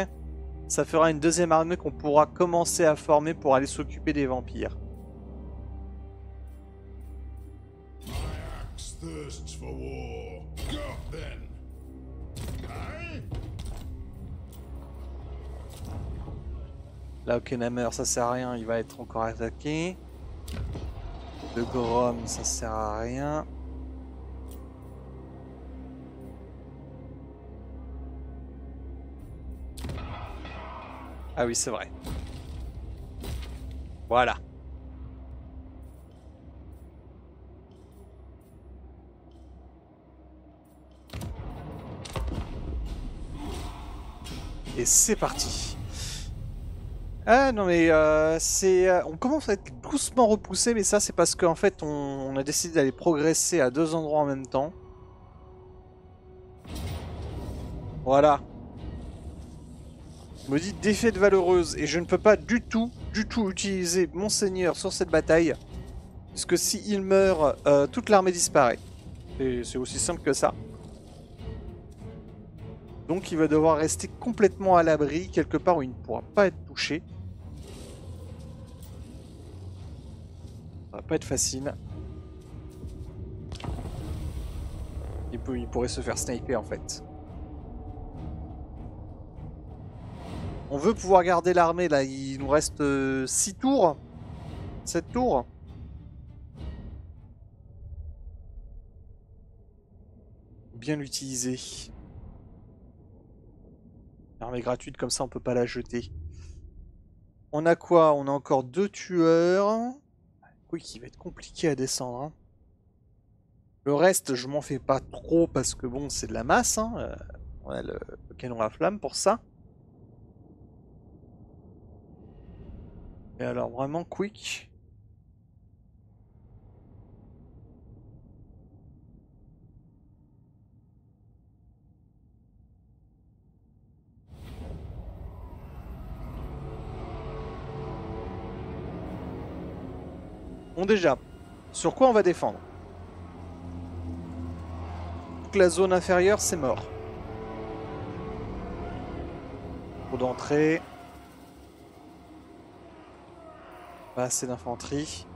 Ça fera une deuxième armée qu'on pourra commencer à former pour aller s'occuper des vampires. Thirsts for war. Go then. Aye? Là, Okenhammer, ça sert à rien, il va être encore attaqué. Le Grom, ça sert à rien. Ah oui, c'est vrai. Voilà. Et c'est parti. Ah non mais on commence à être doucement repoussé, mais ça c'est parce qu'en fait on a décidé d'aller progresser à deux endroits en même temps. Voilà. Je me dis défaite valeureuse et je ne peux pas du tout utiliser mon seigneur sur cette bataille. Parce que s'il meurt, toute l'armée disparaît. C'est aussi simple que ça. Donc il va devoir rester complètement à l'abri, quelque part où il ne pourra pas être touché. Ça va pas être facile. Il pourrait se faire sniper en fait. On veut pouvoir garder l'armée là, il nous reste 6 tours. 7 tours. Bien l'utiliser. Armée gratuite, comme ça on peut pas la jeter. On a quoi? On a encore 2 tueurs. Oui, qui va être compliqué à descendre. Hein. Le reste, je m'en fais pas trop parce que bon, c'est de la masse. Hein. On a le canon à flamme pour ça. Et alors vraiment quick. Bon déjà, sur quoi on va défendre? Toute la zone inférieure, c'est mort. Trop d'entrée. Pas assez d'infanterie.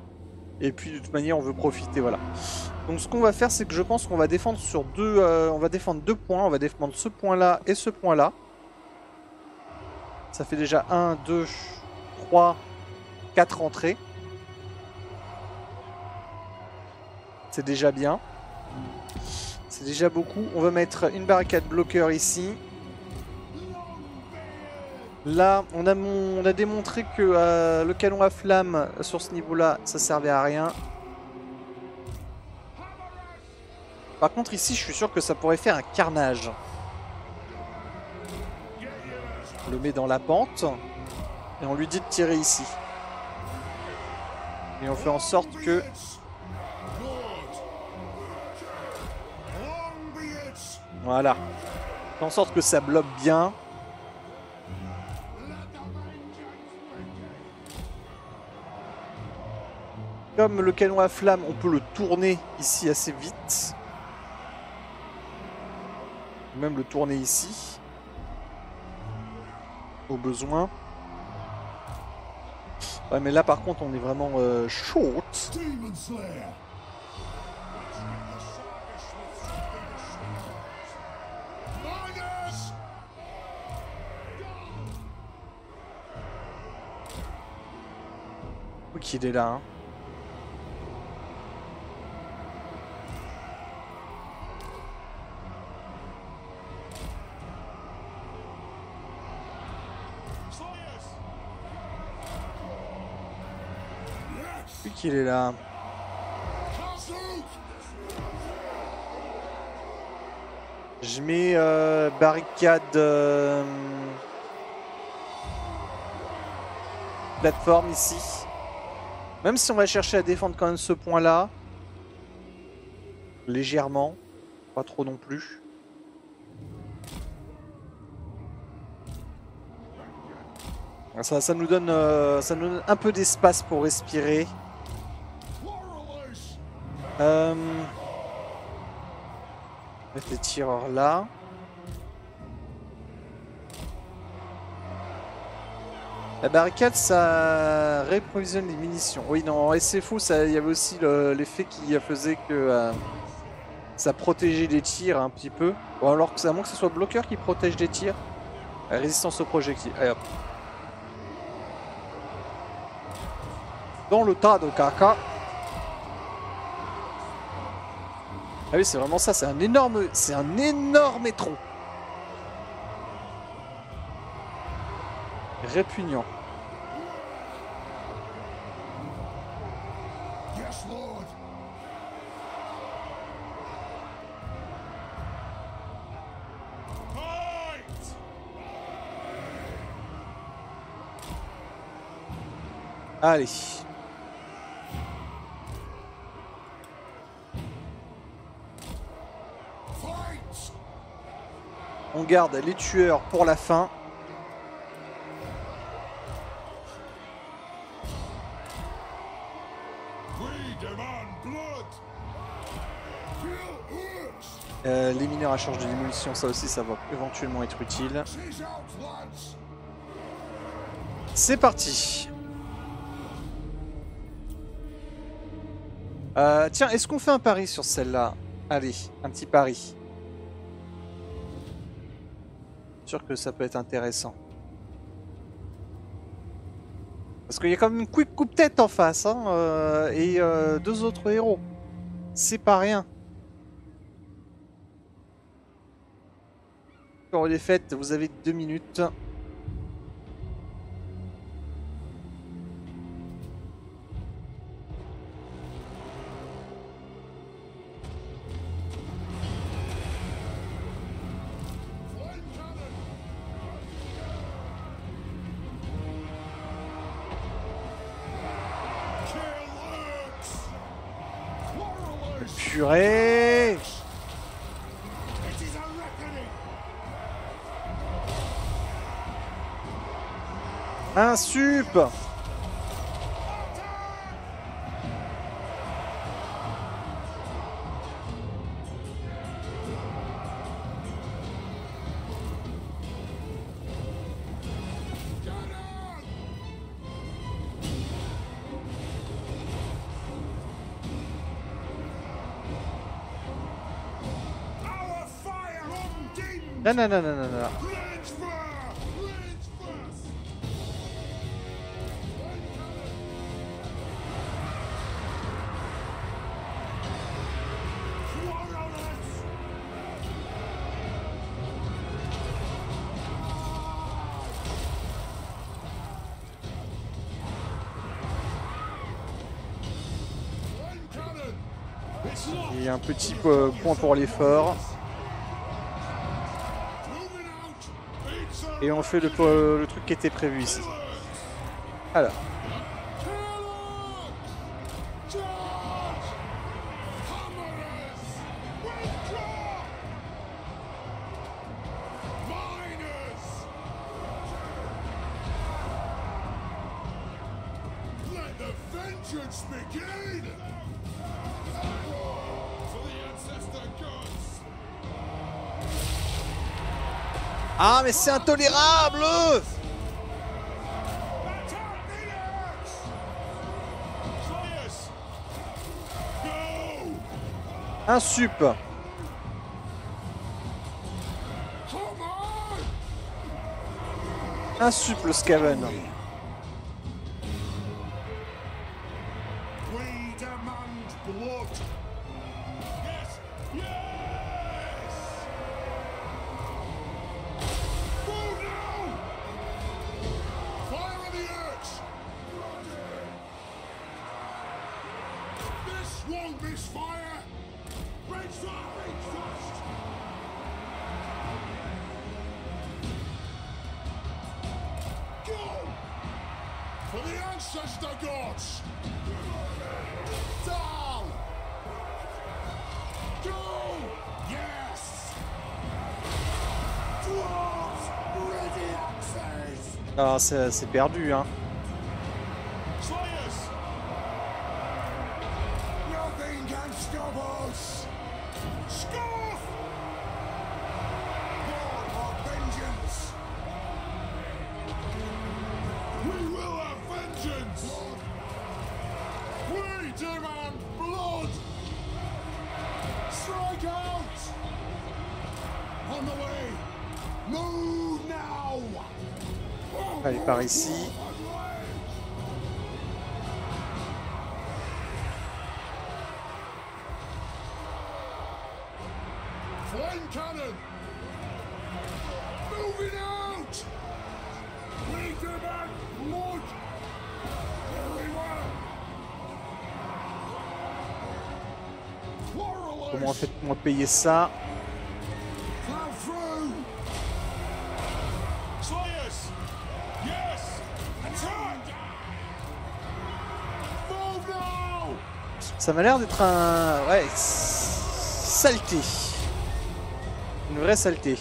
Et puis de toute manière, on veut profiter, voilà. Donc ce qu'on va faire, c'est que je pense qu'on va défendre sur on va défendre 2 points. On va défendre ce point-là et ce point-là. Ça fait déjà 1, 2, 3, 4 entrées. C'est déjà bien. C'est déjà beaucoup. On va mettre une barricade bloqueur ici. Là, on a démontré que le canon à flamme sur ce niveau-là, ça servait à rien. Par contre, ici, je suis sûr que ça pourrait faire un carnage. On le met dans la pente et on lui dit de tirer ici. Et on fait en sorte que... Voilà. On fait en sorte que ça bloque bien. Comme le canon à flamme, on peut le tourner ici assez vite. Même le tourner ici. Au besoin. Ouais, mais là par contre on est vraiment short. Ok, il est là. Hein. Vu qu'il est là. Je mets barricade plateforme ici. Même si on va chercher à défendre quand même ce point-là. Légèrement. Pas trop non plus. Ça nous donne un peu d'espace pour respirer. Mettre les tireurs là. La barricade, ça réprovisionne les munitions. Oui, non, en SFO, il y avait aussi l'effet qui faisait que ça protégeait les tirs un petit peu. Bon, alors que à moins que ce soit bloqueur qui protège les tirs. Résistance au projectile. Allez hop. Dans le tas de caca. Ah oui, c'est vraiment ça, c'est un énorme étron. Répugnant. Yes, Lord. Fight! Allez. On garde les tueurs pour la fin. Les mineurs à charge de démolition, ça aussi, ça va éventuellement être utile. C'est parti. Tiens, est-ce qu'on fait un pari sur celle-là? Allez, un petit pari. Sûr que ça peut être intéressant. Parce qu'il y a quand même une quick coupe-tête en face, hein, et deux autres héros. C'est pas rien. Pour les fêtes, vous avez 2 minutes. Purée! Un sup! Non, non, non, non, non, non. Et un petit point pour l'effort. Et on fait le truc qui était prévu ici. Alors. Ah mais c'est intolérable! Un sup. Un sup le Skaven. Ah, c'est perdu, hein. Allez, par ici. Flame cannon! Moving out! We demand blood! Everywhere! Comment faites-moi payer ça? Ça m'a l'air d'être un... Ouais, saleté. Une vraie saleté.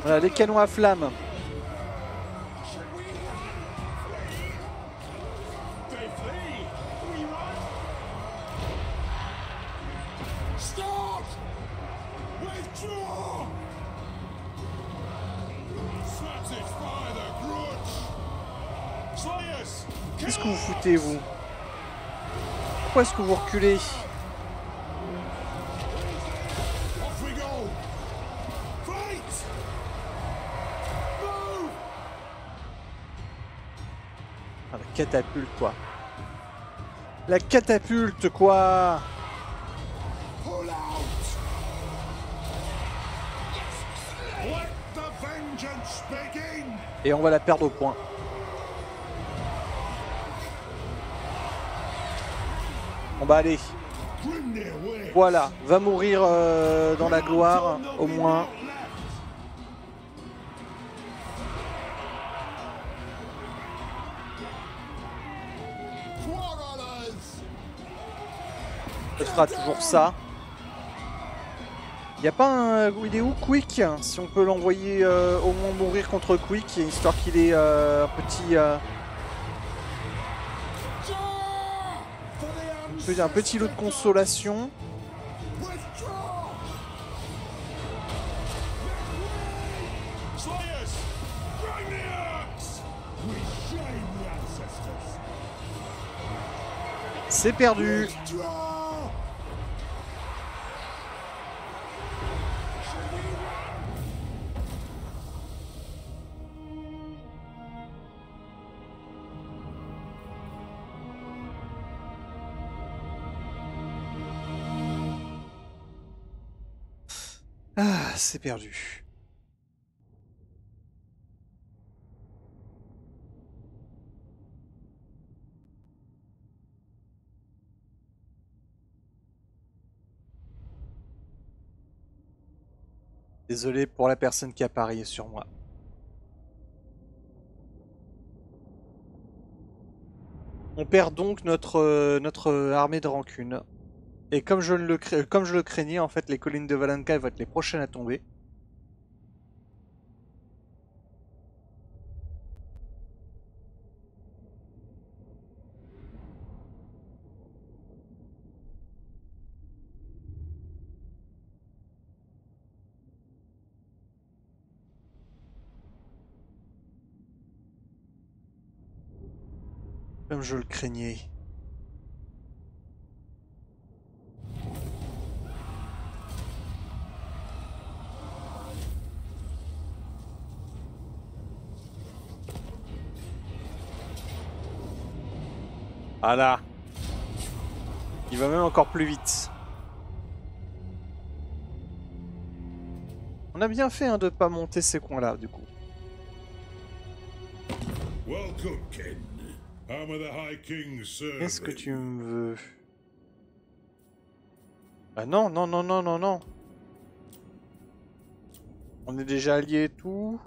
Voilà, les canons à flammes. Qu'est-ce que vous foutez, vous? Pourquoi est-ce que vous reculez? Ah, la catapulte, quoi. La catapulte, quoi. Et on va la perdre au point. On va aller. Voilà, va mourir dans la gloire, au moins. Ça fera toujours ça. Il n'y a pas un... Il est où Quick? Si on peut l'envoyer au moins mourir contre Quick, histoire qu'il ait un petit... un petit lot de consolation. C'est perdu. Ah, c'est perdu. Désolé pour la personne qui a parié sur moi. On perd donc notre armée de rancune. Et comme je le craignais, en fait, les collines de Valenkai vont être les prochaines à tomber. Comme je le craignais. Voilà. Il va même encore plus vite. On a bien fait hein, de pas monter ces coins-là, du coup. Welcome, Ken. How may the High King serve? Qu'est-ce que tu me veux? Ah non, non, non, non, non, non. On est déjà alliés et tout.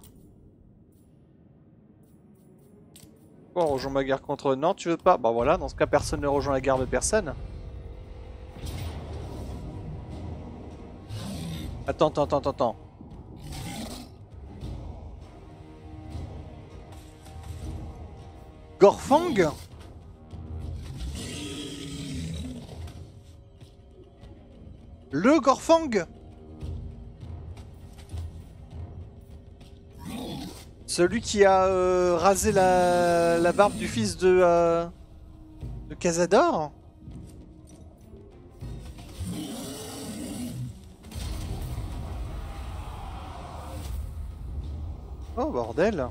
Bon, on rejoint ma guerre contre... Non, tu veux pas? Bah voilà, dans ce cas, personne ne rejoint la guerre de personne. Attends, attends, attends, attends. Gorfang? Le Gorfang? Celui qui a rasé la barbe du fils de Cazador? Oh bordel.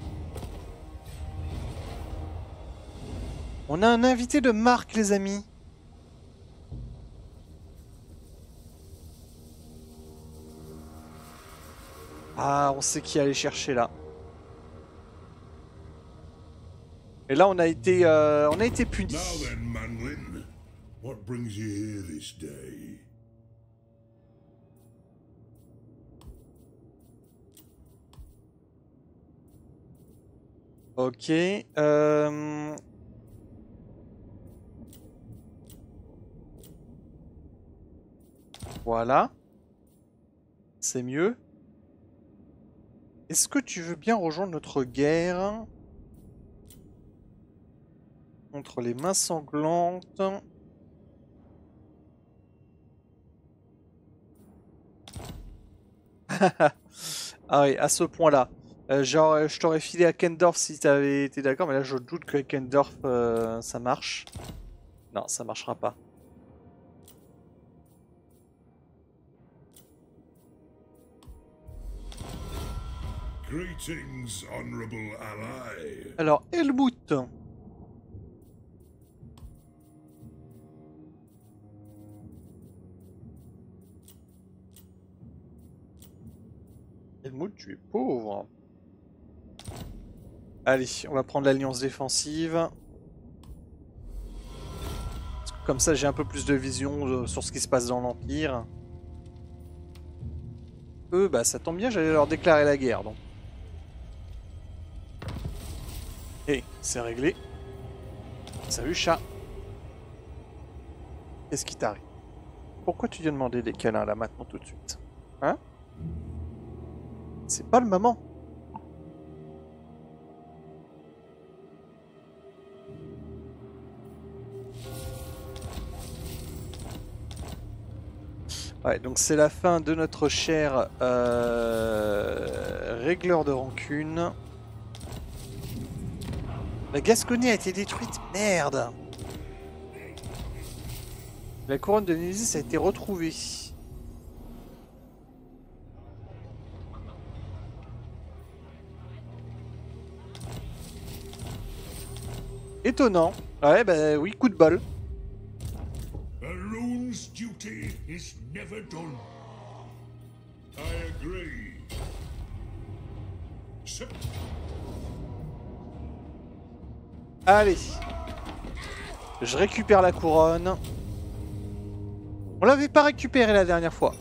On a un invité de marque les amis. Ah on sait qui aller chercher là. Et là on a été puni. Now then, Manwin, what brings you here this day? Ok. Voilà. C'est mieux. Est-ce que tu veux bien rejoindre notre guerre contre les mains sanglantes? Ah oui, à ce point-là. Genre, je t'aurais filé à Kendorf si t'avais été d'accord, mais là je doute que Kendorf ça marche. Non, ça marchera pas. Greetings, honorable ally. Alors, Helmut. Helmut, tu es pauvre. Allez, on va prendre l'alliance défensive. Comme ça, j'ai un peu plus de vision sur ce qui se passe dans l'Empire. Eux, bah ça tombe bien, j'allais leur déclarer la guerre, donc. Et c'est réglé. Salut, chat. Qu'est-ce qui t'arrive? Pourquoi tu viens demander des câlins, là, maintenant, tout de suite? Hein? C'est pas le moment. Ouais, donc c'est la fin de notre cher régleur de rancune. La Gascogne a été détruite. Merde. La couronne de Némésis a été retrouvée. Étonnant. Ouais, bah oui, coup de bol. A rune's duty is never done. I agree. Allez. Je récupère la couronne. On l'avait pas récupérée la dernière fois.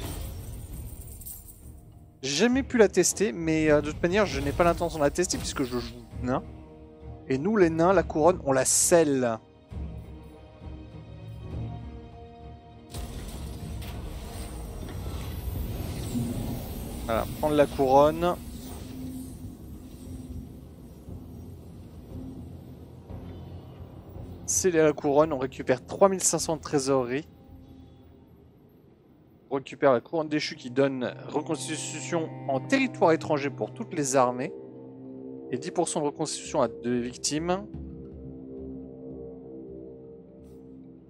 J'ai jamais pu la tester, mais de toute manière, je n'ai pas l'intention de la tester puisque je joue nain. Et nous, les nains, la couronne, on la scelle. Voilà, prendre la couronne. Sceller la couronne, on récupère 3500 de trésorerie. On récupère la couronne déchue qui donne reconstitution en territoire étranger pour toutes les armées. Et 10% de reconstitution à 2 victimes.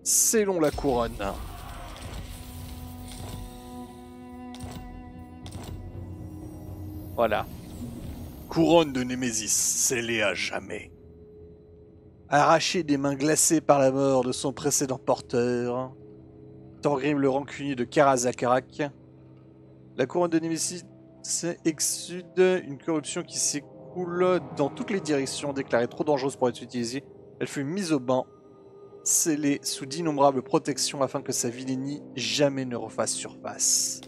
Scellons la couronne. Voilà. Couronne de Némésis, scellée à jamais. Arraché des mains glacées par la mort de son précédent porteur, Thorgrim le rancunier de Karazakarak. La couronne de Némésis exude une corruption qui s'écoule dans toutes les directions, déclarée trop dangereuse pour être utilisée. Elle fut mise au banc, scellée sous d'innombrables protections afin que sa vilainie jamais ne refasse surface.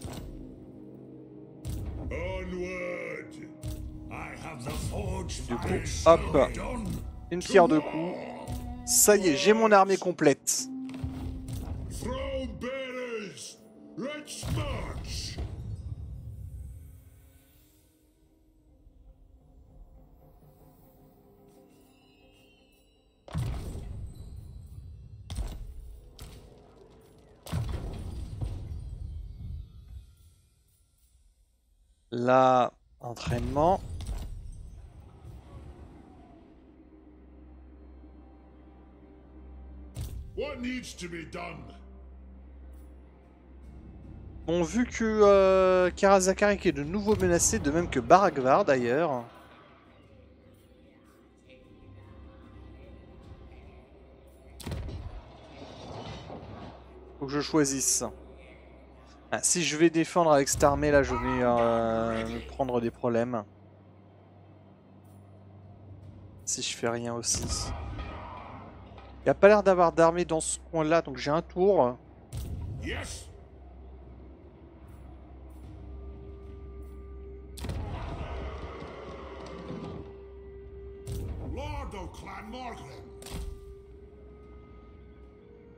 Du coup, hop, une pierre de coups. Ça y est, j'ai mon armée complète. Là, entraînement. Bon, vu que Karazakarik est de nouveau menacé, de même que Baragvar d'ailleurs. Faut que je choisisse. Ah, si je vais défendre avec cette armée là, je vais me prendre des problèmes. Si je fais rien aussi. Il n'y a pas l'air d'avoir d'armée dans ce coin là, donc j'ai un tour. Yes.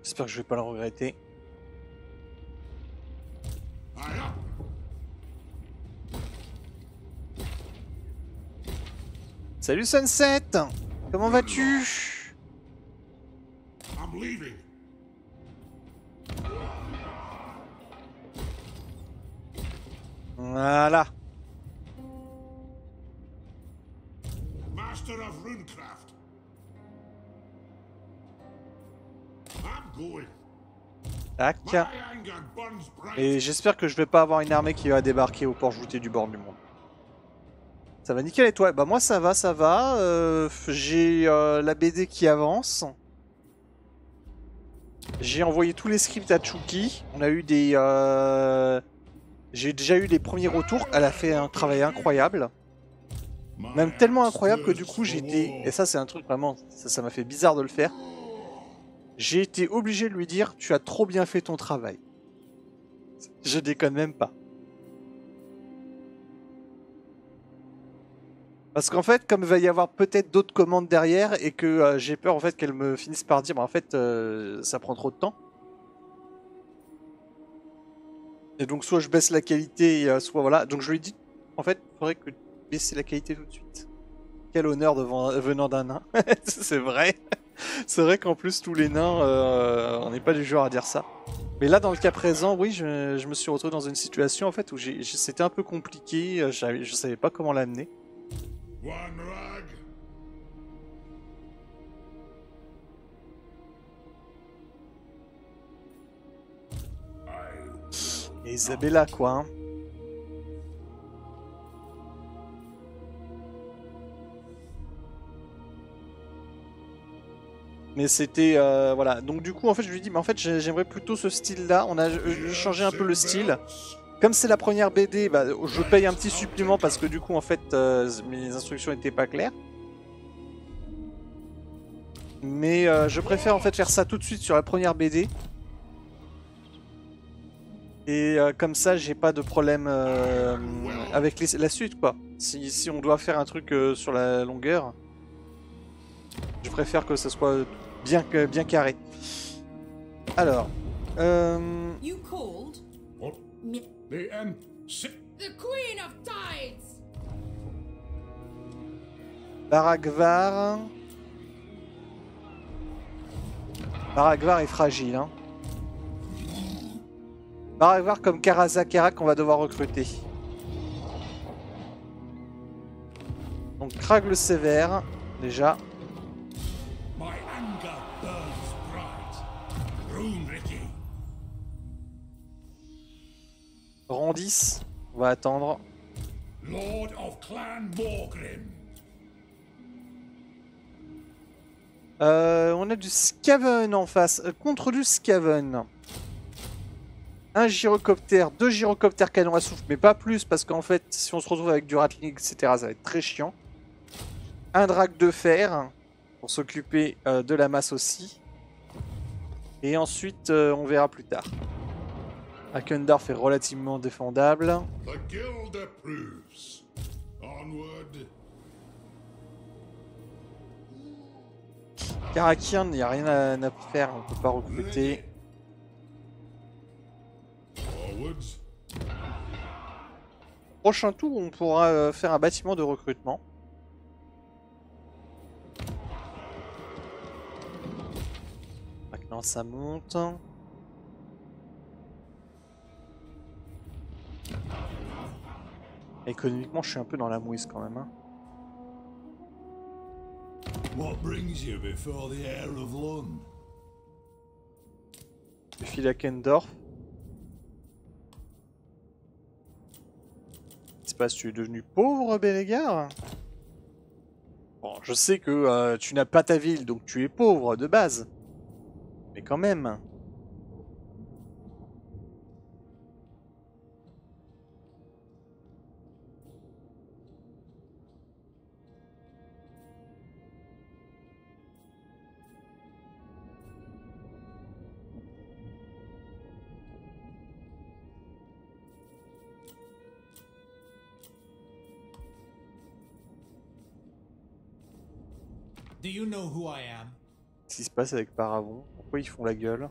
J'espère que je vais pas le regretter. Salut Sunset, comment vas-tu? Voilà. Master of Runecraft. Tac. Et j'espère que je vais pas avoir une armée qui va débarquer au port jouté du bord du monde. Ça va nickel et toi? Bah moi ça va, ça va. J'ai la BD qui avance. J'ai envoyé tous les scripts à Chucky. On a eu des... J'ai déjà eu les premiers retours. Elle a fait un travail incroyable. Même tellement incroyable que du coup j'ai été... Et ça c'est un truc vraiment... Ça m'a fait bizarre de le faire. J'ai été obligé de lui dire « Tu as trop bien fait ton travail ». Je déconne même pas. Parce qu'en fait, comme il va y avoir peut-être d'autres commandes derrière et que j'ai peur en fait qu'elles me finissent par dire bah, en fait ça prend trop de temps. Et donc soit je baisse la qualité, soit voilà. Donc je lui ai dit en fait il faudrait que baisser la qualité tout de suite. Quel honneur venant d'un nain. C'est vrai. C'est vrai qu'en plus tous les nains, on n'est pas du genre à dire ça. Mais là dans le cas présent, oui, je me suis retrouvé dans une situation en fait où c'était un peu compliqué. Je savais pas comment l'amener. Et Isabella quoi hein. Mais c'était voilà, donc du coup en fait je lui dis mais en fait j'aimerais plutôt ce style là. On a changé un peu le style. Comme c'est la première BD, bah, je paye un petit supplément parce que du coup en fait mes instructions n'étaient pas claires. Mais je préfère en fait faire ça tout de suite sur la première BD. Et comme ça, j'ai pas de problème avec la suite, quoi. Si on doit faire un truc sur la longueur, je préfère que ça soit bien carré. Alors... You called? What? The Queen of Tides! Baragvar... Baragvar est fragile, hein. Baragvar comme Karazakera qu'on va devoir recruter. Donc Krag le Sévère, déjà. My anger burns bright. Runriki. Randis, on va attendre. Lord of Clan Morgrim. On a du Skaven en face, contre du Skaven. Un gyrocoptère, 2 gyrocoptères canon à souffle, mais pas plus, parce qu'en fait, si on se retrouve avec du Ratling, etc., ça va être très chiant. Un drac de fer, pour s'occuper de la masse aussi. Et ensuite, on verra plus tard. Akendorf est relativement défendable. The guild approves. Onward. Karakian, il n'y a rien à faire, on peut pas recruter. Forwards. Prochain tour, on pourra faire un bâtiment de recrutement. Maintenant, ça monte. Économiquement, je suis un peu dans la mouise quand même. Hein. What brings you before the heir of Lund? Je file à Kendorf. C'est pas si tu es devenu pauvre, Bélégar? Bon, je sais que tu n'as pas ta ville, donc tu es pauvre de base. Mais quand même. Do you know who I am? Qu'est-ce qui se passe avec Paravon? Pourquoi ils font la gueule?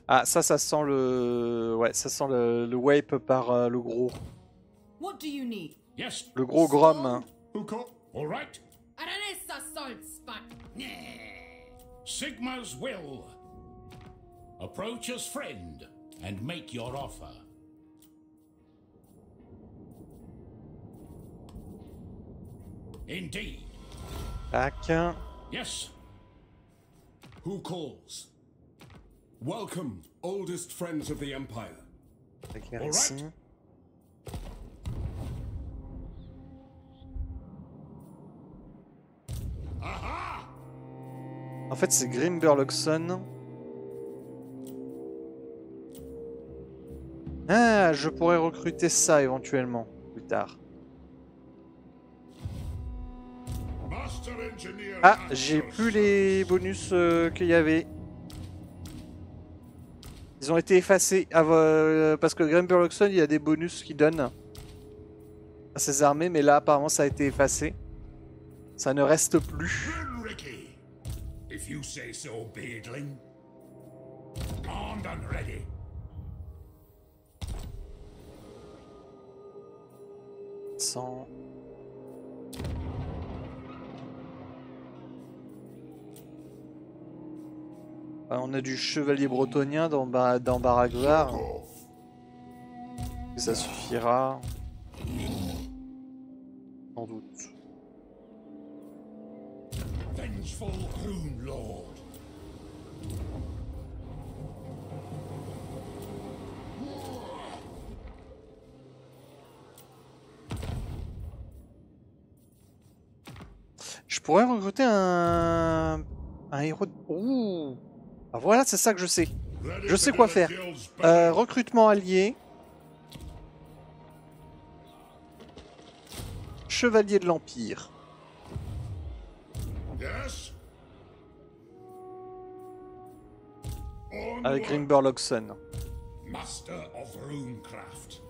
Ah, ça sent le... Ouais, ça sent le wipe par le gros. What do you need? Yes. Le gros Grom. Who call? All right. Aranessa salt spot. Sigma's will. Approach as friend and make your offer. Indeed. Tac. Yes. Who calls? Welcome, oldest friends of the Empire. Tac, ici. En fait, c'est Grimberluxon. Ah, je pourrais recruter ça éventuellement plus tard. Ah, j'ai plus les bonus qu'il y avait. Ils ont été effacés parce que Grimberluxon, il y a des bonus qu'il donne à ses armées, mais là apparemment ça a été effacé. Ça ne reste plus. If you say so, Beardling. Armed and ready. Sans... on a du chevalier bretonien dans Baragvar. Ça suffira. Sans doute. Vengeful Rune Lord. Je pourrais recruter un héros de... Ouh. Ah, voilà, c'est ça que je sais. Je sais quoi faire. Recrutement allié. Chevalier de l'Empire. Yes. avec Grimberloxen. Master of runecraft.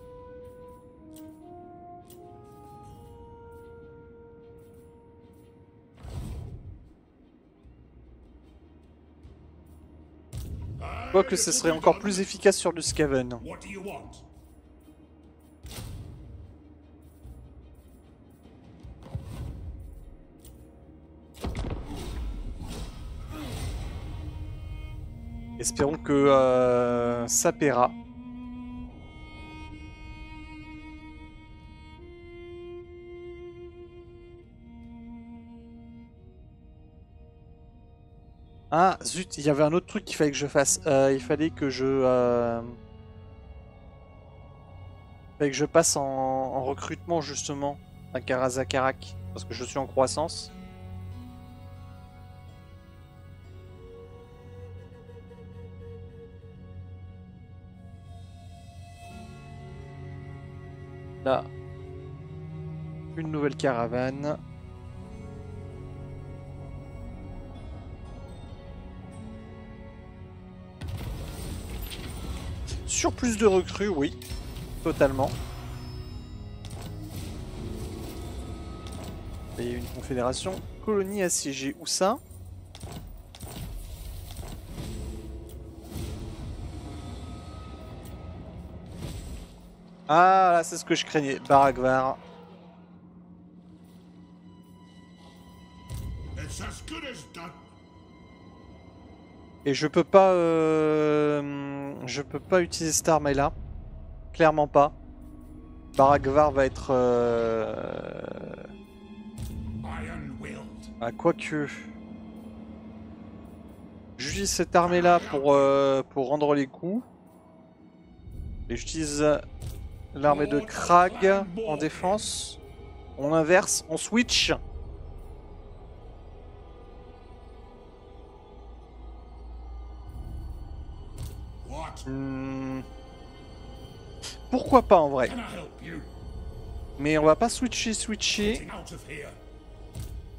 Quoique ce serait encore plus efficace sur du Skaven. What do you want? Espérons que ça paiera. Ah zut, il y avait un autre truc qu'il fallait que je fasse. Il fallait que je passe en recrutement justement à Karazakarak parce que je suis en croissance. Là, une nouvelle caravane. Sur plus de recrues, oui, totalement. Et une confédération, colonie assiégée, où ça? Ah, là, c'est ce que je craignais. Baragvar. It's as good as done. Et je peux pas utiliser cette arme là. Clairement pas. Baragvar va être... Ah, quoique... J'utilise cette armée là pour rendre les coups. Et j'utilise l'armée de Krag en défense. On inverse, on switch. Pourquoi pas en vrai? Mais on va pas switcher.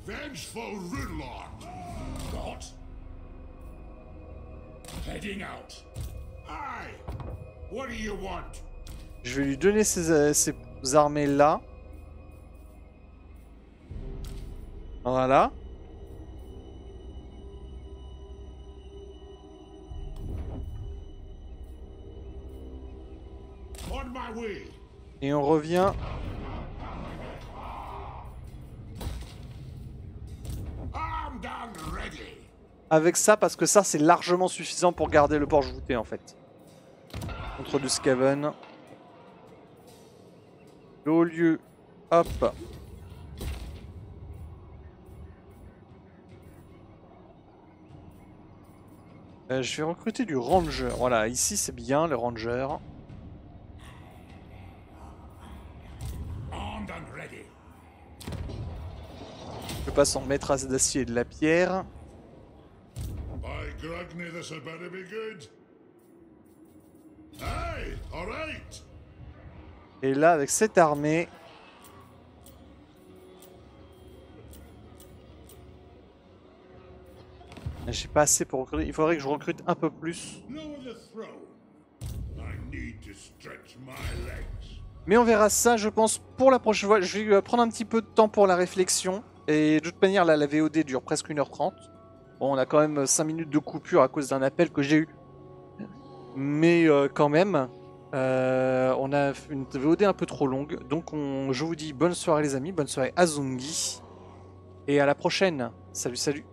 Vengeful Runelord. What? Heading out. Aye. What do you want? Je vais lui donner ces armées là. Voilà. On my way. Et on revient. Armed and ready. Avec ça, parce que ça c'est largement suffisant pour garder le porche voûté en fait. Contre du Skaven. Le haut lieu. Hop. Je vais recruter du ranger. Voilà, ici c'est bien le ranger. Armed and ready. Je passe en maître d'acier et de la pierre. By Grogny, this had better be good. Aye, all right. Et là, avec cette armée... J'ai pas assez pour recruter. Il faudrait que je recrute un peu plus. Mais on verra ça, je pense, pour la prochaine fois. Je vais prendre un petit peu de temps pour la réflexion. Et de toute manière, là, la VOD dure presque 1h30. Bon, on a quand même 5 minutes de coupure à cause d'un appel que j'ai eu. Mais quand même, on a une VOD un peu trop longue. Donc je vous dis bonne soirée les amis, bonne soirée à Zungi. Et à la prochaine. Salut, salut.